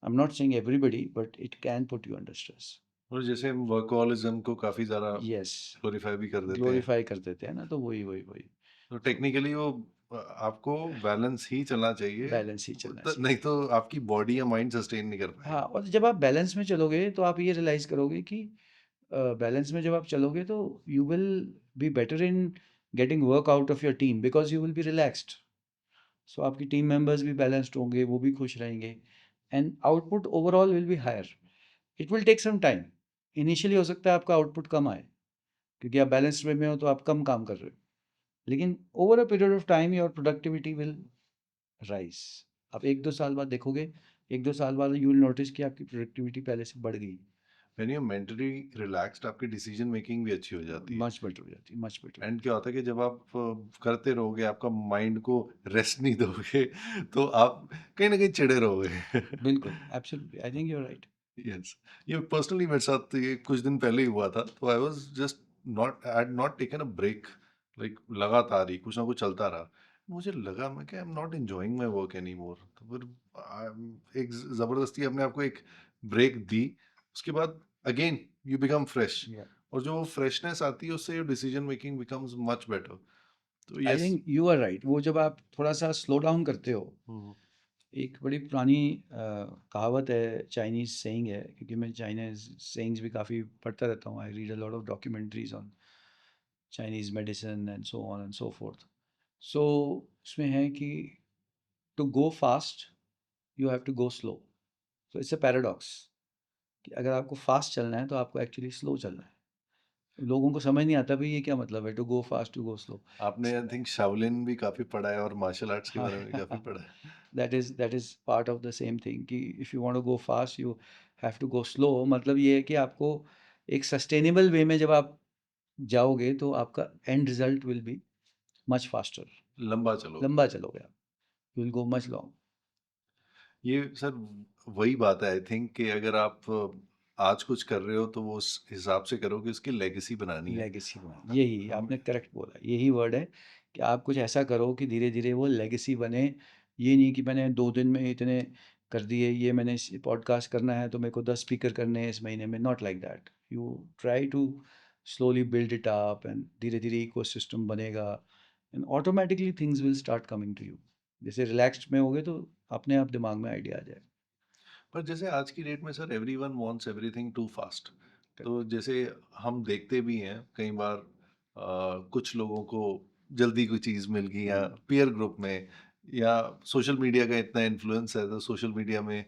I'm not saying everybody, but it can put you under stress. और जैसे हम वर्कोहॉलिज़्म को काफ़ी ज़्यादा Yes, ग्लोरीफाई भी कर देते हैं। ग्लोरीफाई कर देते हैं ना, तो वही वही वही। तो सो टेक्निकली वो आपको बैलेंस ही चलना चाहिए। बैलेंस ही चलना नहीं चाहिए। तो आपकी बॉडी या माइंड सस्टेन नहीं कर हाँ, पाएगा। और जब आप बैलेंस में चलोगे तो आप ये रियलाइज करोगे कि बैलेंस में जब आप चलोगे तो you will be better in getting work out of your team, because you will be relaxed. So आपकी टीम मेंबर्स भी बैलेंस्ड होंगे, वो भी खुश रहेंगे, and output overall will be higher. It will take some time. Initially हो सकता है आपका आउटपुट कम आए, क्योंकि आप बैलेंस्ड वे में हो तो आप कम काम कर रहे हो, लेकिन over a period of time your productivity will rise. आप 1-2 साल बाद देखोगे, 1-2 साल बाद यू विल नोटिस कि आपकी प्रोडक्टिविटी पहले से बढ़ गई, व्हेन यू मेंटली रिलैक्स्ड आपकी डिसीजन मेकिंग भी अच्छी हो जाती है। मच बेटर हो जाती है, मच बेटर हो एंड जाती क्या होता है कि जब आप करते रहोगे, आपका माइंड को रेस्ट नहीं दोगे तो आप कहीं ना कहीं चिढ़े रहोगे। है। बिल्कुल, absolutely, I think you are right. Yes, ये पर्सनली मेरे साथ ये कुछ दिन पहले ही हुआ था। तो I was just not I had not taken a break, like लगातार ही कुछ ना कुछ चलता रहा। मुझे लगा मैं कि आई am not enjoying my work any more. तो फिर एक जबरदस्ती अपने आप को एक ब्रेक दी। उसके बाद अगेन यू बिकम फ्रेश, और जो फ्रेशनेस आती है उससे decision making becomes much better. तो I yes. Think you are right. वो जब आप थोड़ा सा स्लो डाउन करते हो, एक बड़ी पुरानी कहावत है, चाइनीज सेइंग है, क्योंकि मैं चाइनीज सेइंग्स भी काफ़ी पढ़ता रहता हूँ। I read a lot of documentaries on Chinese medicine and so on and so forth. So उसमें है कि to go fast you have to go slow. So it's a paradox कि अगर आपको फास्ट चलना है तो आपको एक्चुअली स्लो चलना है। लोगों को समझ नहीं आता भाई ये क्या मतलब है, to go fast to go slow. आपने आई थिंक शाओलिन भी काफी पढ़ा है और मार्शल आर्ट्स के हाँ, बारे में भी काफी पढ़ा है। That is part of the same thing कि if you want to go fast you have to go slow. मतलब ये है कि आपको एक सस्टेनेबल वे में जब आप जाओगे तो आपका and result will be much faster. लंबा चलोगे। लंबा चलोगे आप, you will go much long. ये सर वही बात है आई थिंक कि अगर आप आज कुछ कर रहे हो तो वो उस हिसाब से करो कि उसकी लेगेसी बनानी है। लेगेसी बनाए, यही हम आपने करेक्ट बोला, यही वर्ड है कि आप कुछ ऐसा करो कि धीरे धीरे वो लेगेसी बने। ये नहीं कि मैंने 2 दिन में इतने कर दिए, ये मैंने पॉडकास्ट करना है तो मेरे को 10 स्पीकर करने हैं इस महीने में, not like that. You try to slowly build it up, and धीरे धीरे ecosystem बनेगा, and automatically things will start coming to you. जैसे relaxed में होगे तो अपने आप दिमाग में आइडिया आ जाएगा. पर जैसे आज की डेट में sir everyone wants everything to fast. Correct. तो जैसे हम देखते भी हैं कई बार कुछ लोगों को जल्दी कोई चीज़ मिल गई या पीयर ग्रुप में या सोशल मीडिया का इतना इन्फ्लुएंस है तो सोशल मीडिया में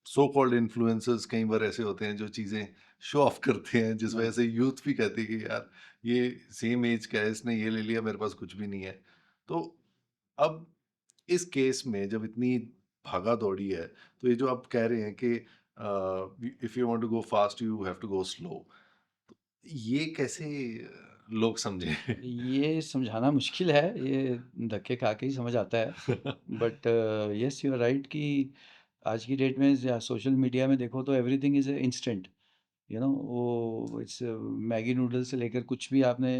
सो कॉल्ड इन्फ्लुएंसर्स कई बार ऐसे होते हैं जो चीज़ें शो ऑफ करते हैं जिस वजह हाँ. से यूथ भी कहती है कि यार ये सेम एज का है इसने ये ले लिया मेरे पास कुछ भी नहीं है। तो अब इस केस में जब इतनी भागा-दौड़ी है, तो ये जो आप कह रहे हैं कि if you want to go fast you have to go slow, ये कैसे लोग समझें? ये समझाना मुश्किल है, ये धक्के खा के ही समझ आता है. But yes, you are right कि आज की डेट में सोशल मीडिया में देखो तो everything is instant. You know, वो इट्स मैगी नूडल्स से लेकर कुछ भी आपने,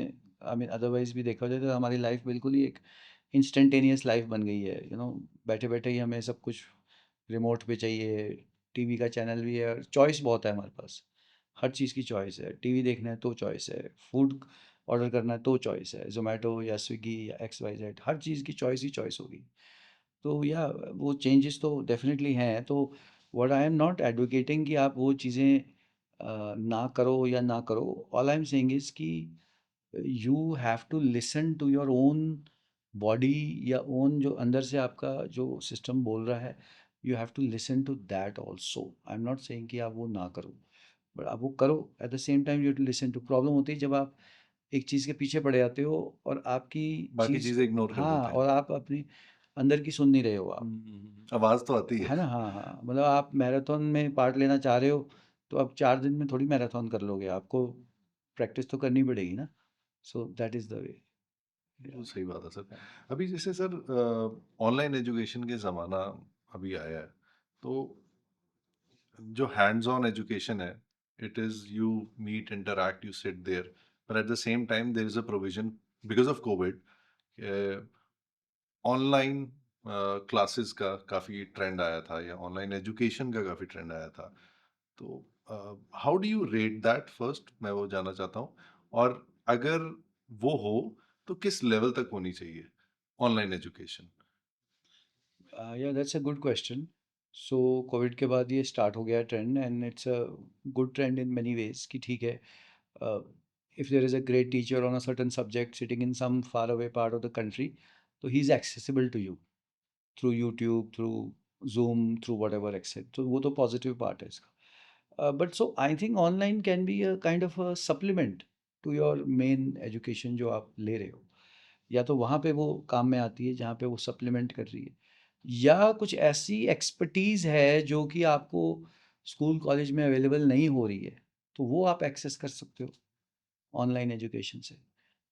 आई मीन अदरवाइज भी देखा जाए तो हमारी लाइफ बिल्कुल ही एक इंस्टेंटेनियस लाइफ बन गई है. यू नो, बैठे बैठे ही हमें सब कुछ रिमोट पे चाहिए, टीवी का चैनल भी है, चॉइस बहुत है हमारे पास. हर चीज़ की चॉइस है, टीवी देखना है तो चॉइस है, फूड ऑर्डर करना है तो चॉइस है, जोमेटो या स्विगी या एक्स वाई जेड, हर चीज़ की चॉइस ही चॉइस होगी. तो या वो चेंजेस तो डेफिनेटली हैं. तो what I am not advocating कि आप वो चीज़ें ना करो या ना करो. All I am saying is कि you have to listen to your own body या ओन जो अंदर से आपका जो सिस्टम बोल रहा है. You have to listen to that also. I am not saying कि आप वो ना करो, बट आप वो करो. At the same time you to listen to. Problem होती है जब आप एक चीज़ के पीछे पड़ जाते हो और आपकी बाकी चीज़, चीज़ें इग्नोर कर हाँ, देते हैं। और आप अपनी अंदर की सुन नहीं रहे हो आप. आवाज़ तो आती है। है ना? हाँ, हाँ, मतलब आप मैराथन में पार्ट लेना चाह रहे हो तो आप 4 दिन में थोड़ी मैराथन कर लोगे, आपको प्रैक्टिस तो करनी पड़ेगी ना. So that is the way. बिल्कुल सही बात है सर। अभी जैसे सर ऑनलाइन एजुकेशन के ज़माना अभी आया है, तो जो हैंड्स ऑन एजुकेशन है, it is you meet, interact, you sit there, but at the same time there is a provision because of COVID online classes का काफ़ी ट्रेंड आया था या ऑनलाइन एजुकेशन का काफ़ी ट्रेंड आया था। तो how do you rate that first? मैं वो जानना चाहता हूँ। और अगर वो हो, तो किस लेवल तक होनी चाहिए ऑनलाइन एजुकेशन? या that's a good question. So Covid के बाद ये स्टार्ट हो गया trend, and it's a good trend in many ways कि ठीक है, if there is a great teacher on a certain subject sitting in some far away part of the country, so he's accessible to you through YouTube, through Zoom, through whatever, etc. तो वो तो पॉजिटिव पार्ट है इसका. But so I think online can be a kind of a supplement to your main education जो आप ले रहे हो. या तो वहाँ पे वो काम में आती है जहाँ पे वो सप्लीमेंट कर रही है, या कुछ ऐसी एक्सपर्टीज़ है जो कि आपको स्कूल कॉलेज में अवेलेबल नहीं हो रही है, तो वो आप एक्सेस कर सकते हो ऑनलाइन एजुकेशन से.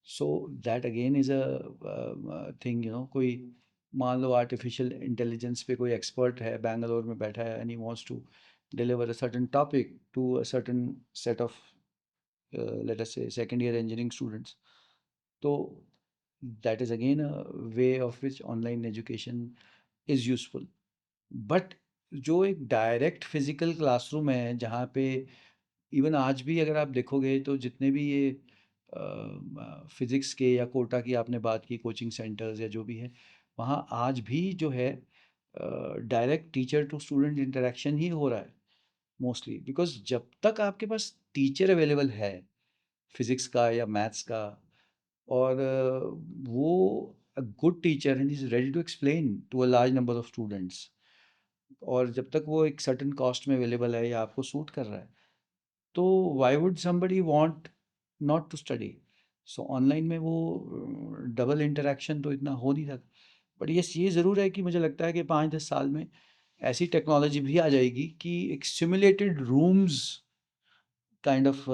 So that again is a thing. You know, कोई मान लो आर्टिफिशियल इंटेलिजेंस पे कोई एक्सपर्ट है, बैंगलोर में बैठा है, and he wants to deliver a certain topic to a certain set of, let us say second year engineering students. तो that is again a way of which online education is useful. But जो एक डायरेक्ट फिजिकल क्लासरूम है जहाँ पे इवन आज भी अगर आप देखोगे तो जितने भी ये फिज़िक्स के या कोटा की आपने बात की, कोचिंग सेंटर्स या जो भी है, वहाँ आज भी जो है direct teacher to student interaction ही हो रहा है मोस्टली. बिकॉज जब तक आपके पास टीचर अवेलेबल है फिज़िक्स का या मैथ्स का, और वो a good teacher and is ready to explain to a large number of students, और जब तक वो एक सर्टेन कॉस्ट में अवेलेबल है या आपको सूट कर रहा है, तो why would somebody want not to study. So online में वो डबल इंटरेक्शन तो इतना हो नहीं सकता. बट यस, ये ज़रूर है कि मुझे लगता है कि 5-10 साल में ऐसी टेक्नोलॉजी भी आ जाएगी कि एक सिमुलेटेड रूम्स काइंड ऑफ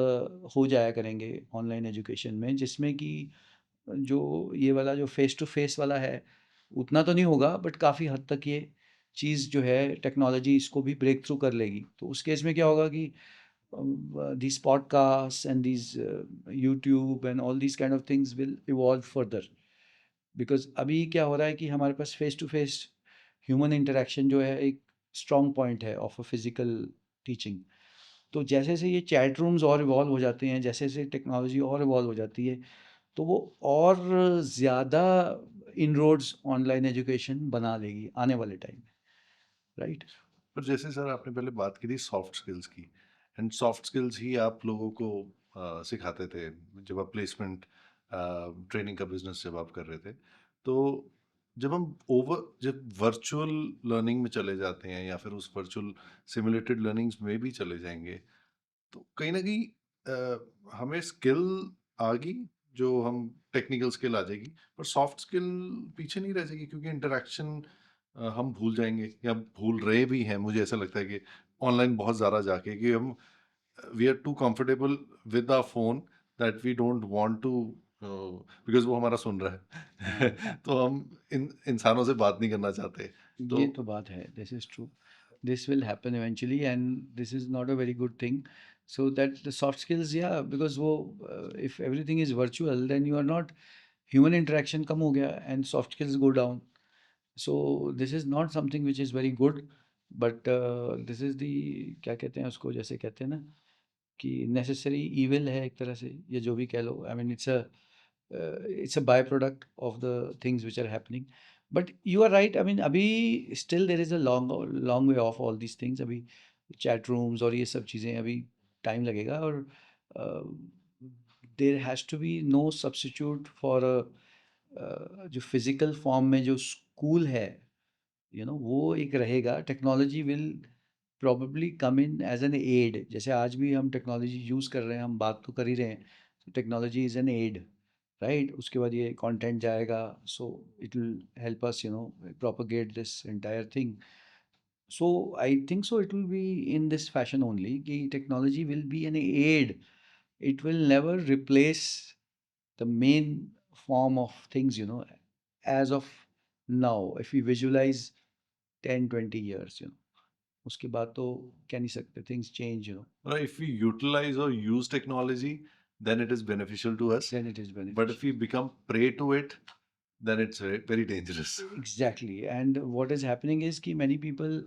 हो जाया करेंगे ऑनलाइन एजुकेशन में, जिसमें कि जो ये वाला जो फेस टू फेस वाला है उतना तो नहीं होगा, बट काफ़ी हद तक ये चीज़ जो है टेक्नोलॉजी इसको भी ब्रेक थ्रू कर लेगी. तो उस केस में क्या होगा कि these podcasts and these YouTube and all these kind of things will evolve further. Because अभी क्या हो रहा है कि हमारे पास face to face human interaction जो है एक स्ट्रॉन्ग पॉइंट है ऑफ अ फिजिकल टीचिंग. तो जैसे-जैसे ये चैट रूम्स और इवॉल्व हो जाते हैं, जैसे-जैसे टेक्नोलॉजी और इवॉल्व हो जाती है, तो वो और ज़्यादा इनरोड्स ऑनलाइन एजुकेशन बना देगी आने वाले टाइम में, राइट? पर जैसे सर आपने पहले बात की थी सॉफ्ट स्किल्स की, एंड सॉफ्ट स्किल्स ही आप लोगों को सिखाते थे जब आप प्लेसमेंट ट्रेनिंग का बिजनेस जब आप कर रहे थे। तो जब वर्चुअल लर्निंग में चले जाते हैं या फिर उस वर्चुअल सिमुलेटेड लर्निंग्स में भी चले जाएंगे, तो कहीं ना कहीं हमें स्किल आ गई, जो हम टेक्निकल स्किल आ जाएगी, पर सॉफ्ट स्किल पीछे नहीं रह जाएगी, क्योंकि इंटरेक्शन हम भूल जाएंगे या भूल रहे भी हैं। मुझे ऐसा लगता है कि ऑनलाइन बहुत ज़्यादा जाके कि हम we are too comfortable with our phone that we don't want to, because वो हमारा सुन रहा है हाँ, हाँ। तो हम इन इंसानों से बात नहीं करना चाहते। तो ये तो बात है, this is true, this will happen eventually and this is not a very good thing, so that the soft skills, या बिकॉज वो if everything is virtual then you are not, human interaction कम हो गया and soft skills go down, so this is not something which is very good, but this is the, क्या कहते हैं उसको, जैसे कहते हैं ना कि नेसेसरी ईविल है एक तरह से, या जो भी कह लो, I mean it's a byproduct of the things which are happening, but you are right, I mean अभी still there is a long way off all these things, अभी chat rooms और ये सब चीज़ें अभी टाइम लगेगा, और there has to be no substitute for a जो फिजिकल फॉर्म में जो स्कूल है, वो एक रहेगा, technology will probably come in as an aid, जैसे आज भी हम टेक्नोलॉजी यूज़ कर रहे हैं, हम बात तो कर ही रहे हैं, तो technology is an aid, right? उसके बाद ये कंटेंट जाएगा, so it will help us propagate this entire thing, so I think so it will be in this fashion only, कि technology will be an aid, it will never replace the main form of things, as of now, if we visualize 10-20 years, उसके बाद तो कह नहीं सकते, things change, if we utilize or use technology, then it is beneficial to us. then it is But if beneficial. we become prey to it, then it's very dangerous. Exactly. And what is happening is कि many people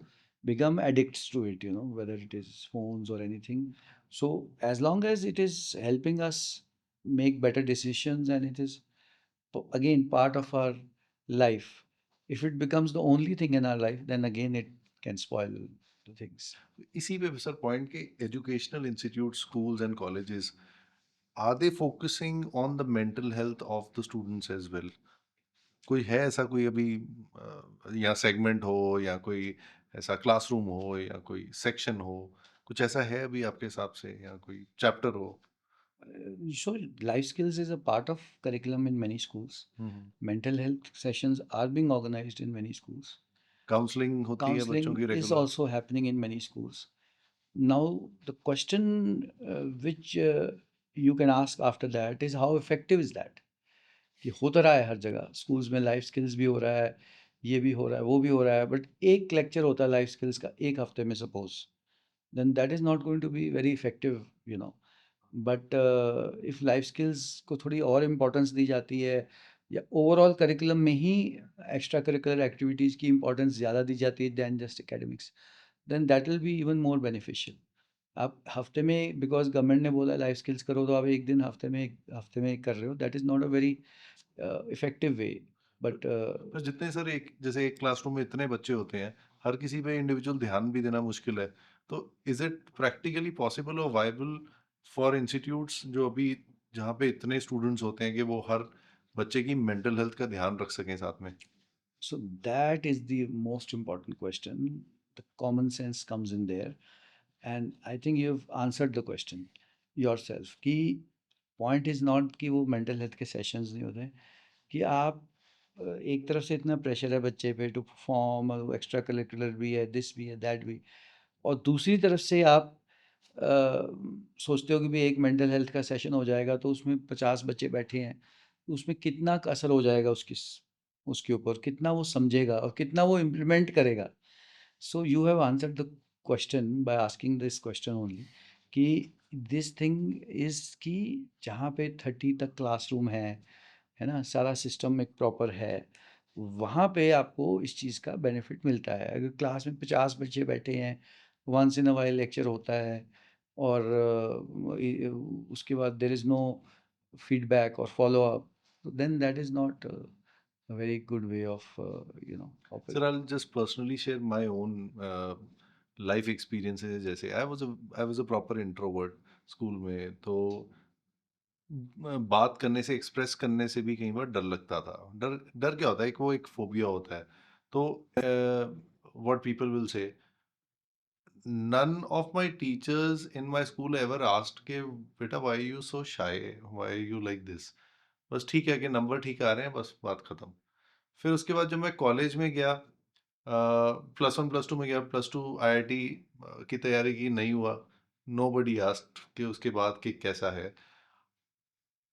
become addicts to it, whether it is phones or anything. So as long as it is helping us make better decisions and it is again part of our life, if it becomes the only thing in our life, then again it can spoil the things. इसी पे सर पॉइंट के educational institute schools and colleges are they focusing on the mental health of the students as well? कोई है ऐसा, कोई अभी या सेगमेंट हो या कोई ऐसा क्लासरूम हो या कोई सेक्शन हो, कुछ ऐसा है अभी आपके हिसाब से, या कोई चैप्टर हो? So life skills is a part of curriculum in many schools. Mental health sessions are being organized in many schools. Counselling होती है बच्चों Counseling की is regular? also happening in many schools. Now, the question which you can ask after that is how effective is that? कि हो तो रहा है हर जगह, स्कूल्स में लाइफ स्किल्स भी हो रहा है, ये भी हो रहा है, वो भी हो रहा है, बट एक लेक्चर होता है लाइफ स्किल्स का एक हफ्ते में suppose, then that is not going to be very effective, you know but if life skills को थोड़ी और इम्पोर्टेंस दी जाती है, या ओवरऑल करिकुलम में ही एक्स्ट्रा करिकुलर एक्टिविटीज़ की इम्पोर्टेंस ज़्यादा दी जाती है than just academics, then that will be even more beneficial. आप हफ्ते में, बिकॉज गवर्नमेंट ने बोला लाइफ स्किल्स करो, तो आप एक दिन हफ्ते में कर रहे हो, that is not a very effective way, but पर जितने सर एक जैसे एक क्लासरूम में इतने बच्चे होते हैं, हर किसी पे इंडिविजुअल ध्यान भी देना मुश्किल है। तो इज इट प्रैक्टिकली पॉसिबल और वायबल फॉर इंस्टीट्यूट्स जो अभी जहाँ पे इतने स्टूडेंट्स होते हैं कि वो हर बच्चे की मेंटल हेल्थ का ध्यान रख सकें साथ में? so that is the most important question. The common sense comes in there, and I think you've answered the question yourself, कि point is not कि वो mental health के sessions नहीं होते, कि आप एक तरफ से इतना प्रेशर है बच्चे पे टू परफॉर्म, एक्स्ट्रा करिकुलर भी है, दिस भी है, दैट भी, और दूसरी तरफ से आप अ, सोचते हो कि भाई एक मेंटल हेल्थ का सेशन हो जाएगा तो उसमें 50 बच्चे बैठे हैं, तो उसमें कितना का असर हो जाएगा उसके ऊपर, कितना वो समझेगा और कितना वो इम्प्लीमेंट करेगा। So you have answered the question by asking this question only, कि दिस थिंग इज़ कि जहाँ पे 30 तक क्लासरूम है ना, सारा सिस्टम एक प्रॉपर है, वहाँ पे आपको इस चीज़ का बेनिफिट मिलता है। अगर क्लास में 50 बच्चे बैठे हैं, once in a while lecture होता है, और उसके बाद देर इज़ नो फीडबैक और follow up, then that is not a very good way of sir operating. I just personally share my own life experiences. जैसे I was a proper introvert school में, तो बात करने से, एक्सप्रेस करने से भी कई बार डर लगता था। डर डर क्या होता है, एक वो एक फोबिया होता है। तो what people will say, none of my teachers in my school ever asked के बेटा why you so shy, why you like this. बस ठीक है कि नंबर ठीक आ रहे हैं, बस बात खत्म। फिर उसके बाद जब मैं कॉलेज में गया, प्लस वन प्लस टू में गया, प्लस टू आईआईटी की तैयारी की, नहीं हुआ। नो बडी आस्क्ड कि उसके बाद कि कैसा है।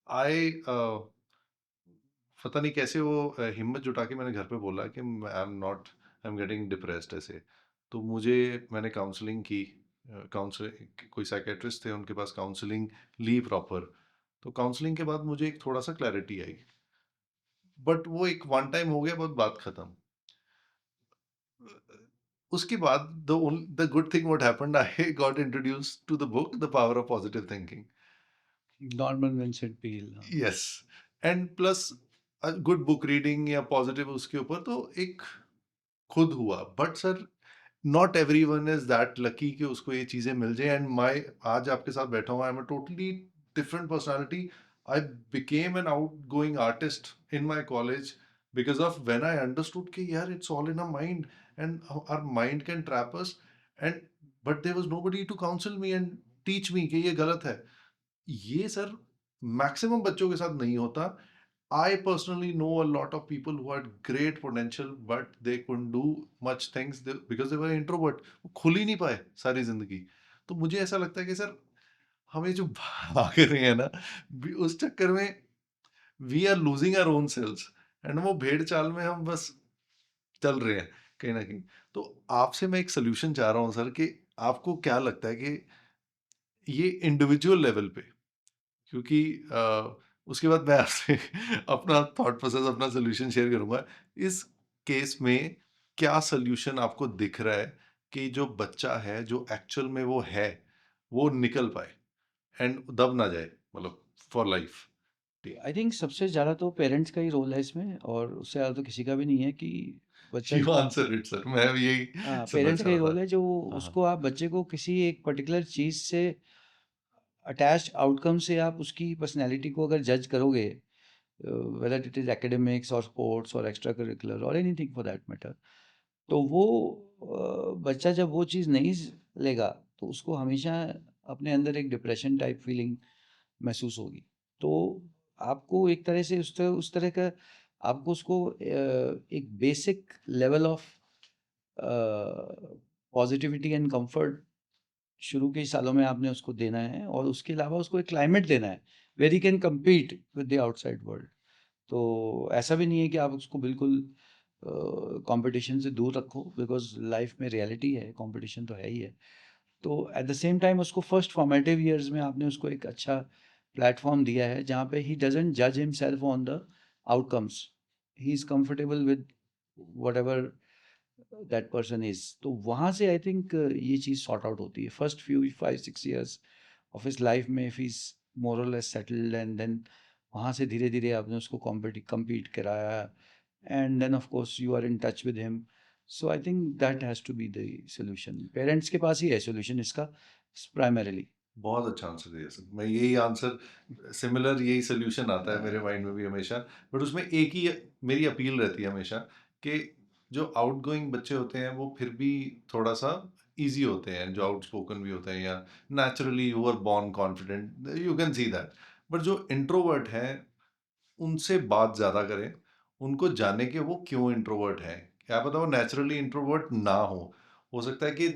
आई पता नहीं कैसे वो हिम्मत जुटा के मैंने घर पे बोला कि आई एम गेटिंग डिप्रेस्ड ऐसे। तो मैंने काउंसलिंग की, काउंसलिंग, कोई साइकेट्रिस्ट थे, उनके पास काउंसलिंग ली प्रॉपर। तो काउंसलिंग के बाद मुझे एक थोड़ा सा क्लैरिटी आई, बट वो एक वन टाइम हो गया, बहुत बात खत्म। उसके बाद the good thing what happened, I got introduced to the book the power of positive thinking. Norman Vincent Peale, हाँ। Yes, and plus good book reading या पॉजिटिव उसके ऊपर तो एक खुद हुआ। But sir, not everyone is that lucky कि उसको ये चीजें मिल जाए। एंड माय आज आपके साथ बैठा हूँ, I am a totally different personality. I became an out going artist in my college because of when I understood कि यार it's all in a mind and our mind can trap us. And but there was nobody to counsel me and teach me कि ये गलत है। ये सर मैक्सिमम बच्चों के साथ नहीं होता। I personally know a lot of people who had great potential, but they couldn't do much things because they were introvert. वो खुल ही नहीं पाए सारी जिंदगी। तो मुझे ऐसा लगता है कि सर, हमें जो भाग रहे हैं ना, उस चक्कर में we are losing our own selves, and वो भेड़ चाल में हम बस चल रहे हैं कहीं ना कहीं। तो आपसे मैं एक सोल्यूशन चाह रहा हूँ सर, कि आपको क्या लगता है कि ये इंडिविजुअल लेवल पे, क्योंकि उसके बाद मैं आपसे अपना थॉट प्रोसेस, अपना सॉल्यूशन शेयर करूँगा। इस केस में क्या सॉल्यूशन आपको दिख रहा है कि जो बच्चा है, जो एक्चुअल में वो है, वो निकल पाए एंड दब ना जाए, मतलब फॉर लाइफ? जी। आई थिंक सबसे ज़्यादा तो पेरेंट्स का ही रोल है इसमें, और उससे ज़्यादा तो किसी का भी नहीं है कि बच्चा यू आंसर इट सर, मैं भी यही हाँ, सुनना पेरेंट्स का चाह ही रहा रोल था। है, जो हाँ, हाँ। उसको आप बच्चे को किसी एक पर्टिकुलर चीज़ से अटैच्ड आउटकम से आप उसकी पर्सनैलिटी को अगर जज करोगे, वेदर इट इज़ एकेडमिक्स और स्पोर्ट्स और एक्स्ट्रा करिकुलर और एनीथिंग फॉर दैट मैटर, तो वो बच्चा जब वो चीज़ नहीं लेगा, तो उसको हमेशा अपने अंदर एक डिप्रेशन टाइप फीलिंग महसूस होगी। तो आपको एक तरह से उस तरह का आपको उसको एक basic level of positivity and comfort शुरू के ही सालों में आपने उसको देना है, और उसके अलावा उसको एक क्लाइमेट देना है where he can compete with the outside world. तो ऐसा भी नहीं है कि आप उसको बिल्कुल कंपटीशन से दूर रखो, बिकॉज लाइफ में रियलिटी है, कंपटीशन तो है ही है। तो एट द सेम टाइम उसको फर्स्ट फॉर्मेटिव ईयर्स में आपने उसको एक अच्छा प्लेटफॉर्म दिया है, जहाँ पे ही डजंट जज himself on the outcomes, he is comfortable with what ever that person is. तो वहाँ से आई थिंक ये चीज़ सॉर्ट आउट होती है first few 5-6 years of his life में, इफ इज मोर और लेस सेटल्ड, एंड देन वहाँ से धीरे धीरे आपने उसको compete कराया, and then of course you are in touch with him. So I think that has to be the solution, parents के पास ही है सोल्यूशन इसका प्राइमरीली। बहुत अच्छा आंसर दिया सर। मैं यही आंसर, सिमिलर यही सॉल्यूशन आता है मेरे माइंड में भी हमेशा। बट उसमें एक ही मेरी अपील रहती है हमेशा, कि जो आउटगोइंग बच्चे होते हैं वो फिर भी थोड़ा सा इजी होते हैं, जो आउटस्पोकन भी होते हैं, या naturally you are born confident, you can see that. But जो इंट्रोवर्ट हैं, उनसे बात ज़्यादा करें, उनको जाने कि वो क्यों इंट्रोवर्ट हैं। क्या पता वो नेचुरली इंट्रोवर्ट ना हो सकता है कि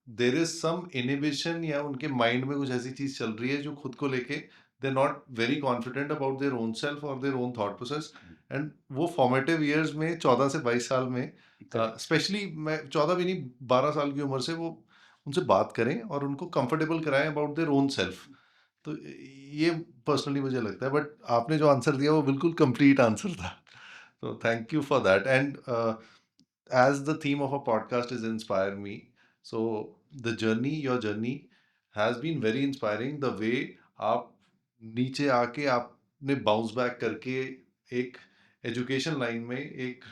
देयर इज सम इनहिबिशन, या उनके माइंड में कुछ ऐसी चीज़ चल रही है जो खुद को लेके they are not very confident about their own self और their own thought process. And वो फॉर्मेटिव ईयर्स में 14 से 22 साल में, करेक्ट। स्पेशली मैं 14 भी नहीं, 12 साल की उम्र से वो उनसे बात करें और उनको कंफर्टेबल कराएं अबाउट देयर ओन सेल्फ। तो ये पर्सनली मुझे लगता है। बट आपने जो आंसर दिया वो बिल्कुल कंप्लीट आंसर था। तो thank you for that. And as the theme of our podcast is inspire me, so the journey, your journey has been very inspiring the way आप नीचे आके आपने बाउंस बैक करके एक एजुकेशन लाइन में एक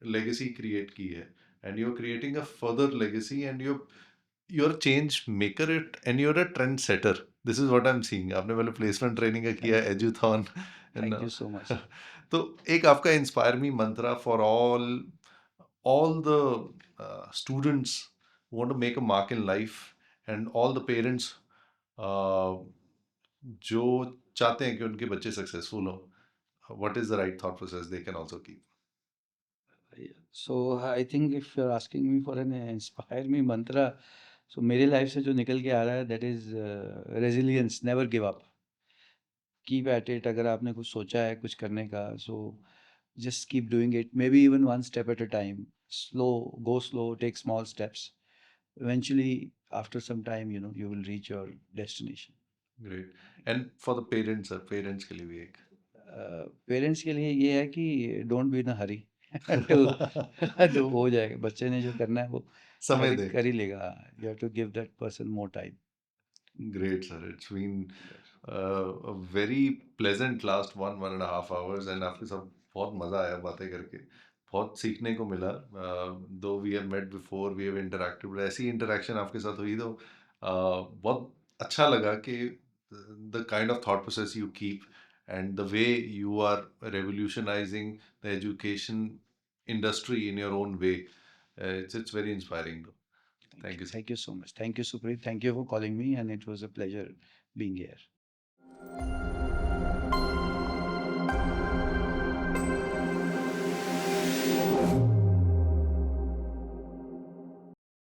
लेगेसी क्रिएट की है and you are creating a further legacy and you're a change maker it and you're a trend setter. This is what I'm seeing. आपने पहले प्लेसमेंट ट्रेनिंग का किया thank Eduthon and thank you so much. तो एक आपका inspire me mantra for all the students who want to make a mark in life and all the parents uh, जो चाहते हैं कि उनके बच्चे सक्सेसफुल हो what is the right thought process they can also keep. So I think if you are asking me for an inspire me mantra, so मेरे लाइफ से जो निकल के आ रहा है that is resilience, never give up, keep at it. अगर आपने कुछ सोचा है कुछ करने का, सो just keep doing it, maybe even one step at a time. Slow, go slow, take small steps. Eventually, after some time, you will reach your destination. Great. And for the parents, parents के लिए भी एक पेरेंट्स के लिए ये है कि डोंट बी इन अ हरी। तो हो जाएगा, बच्चे ने जो करना है वो समय दे. कर ही लेगा। You have to give that person more time. Great, sir. It's been a very pleasant last 1.5 hours and आपके साथ बहुत मज़ा आया बातें करके. बहुत सीखने को मिला. Though we have met before, we have interacted, but ऐसी interaction आपके साथ हुई तो बहुत अच्छा लगा कि the kind of thought process you keep and the way you are revolutionizing the education industry in your own way. It's very inspiring though. Thank you, sir. Thank you so much. Thank you, Supreet. Thank you for calling me, and it was a pleasure being here.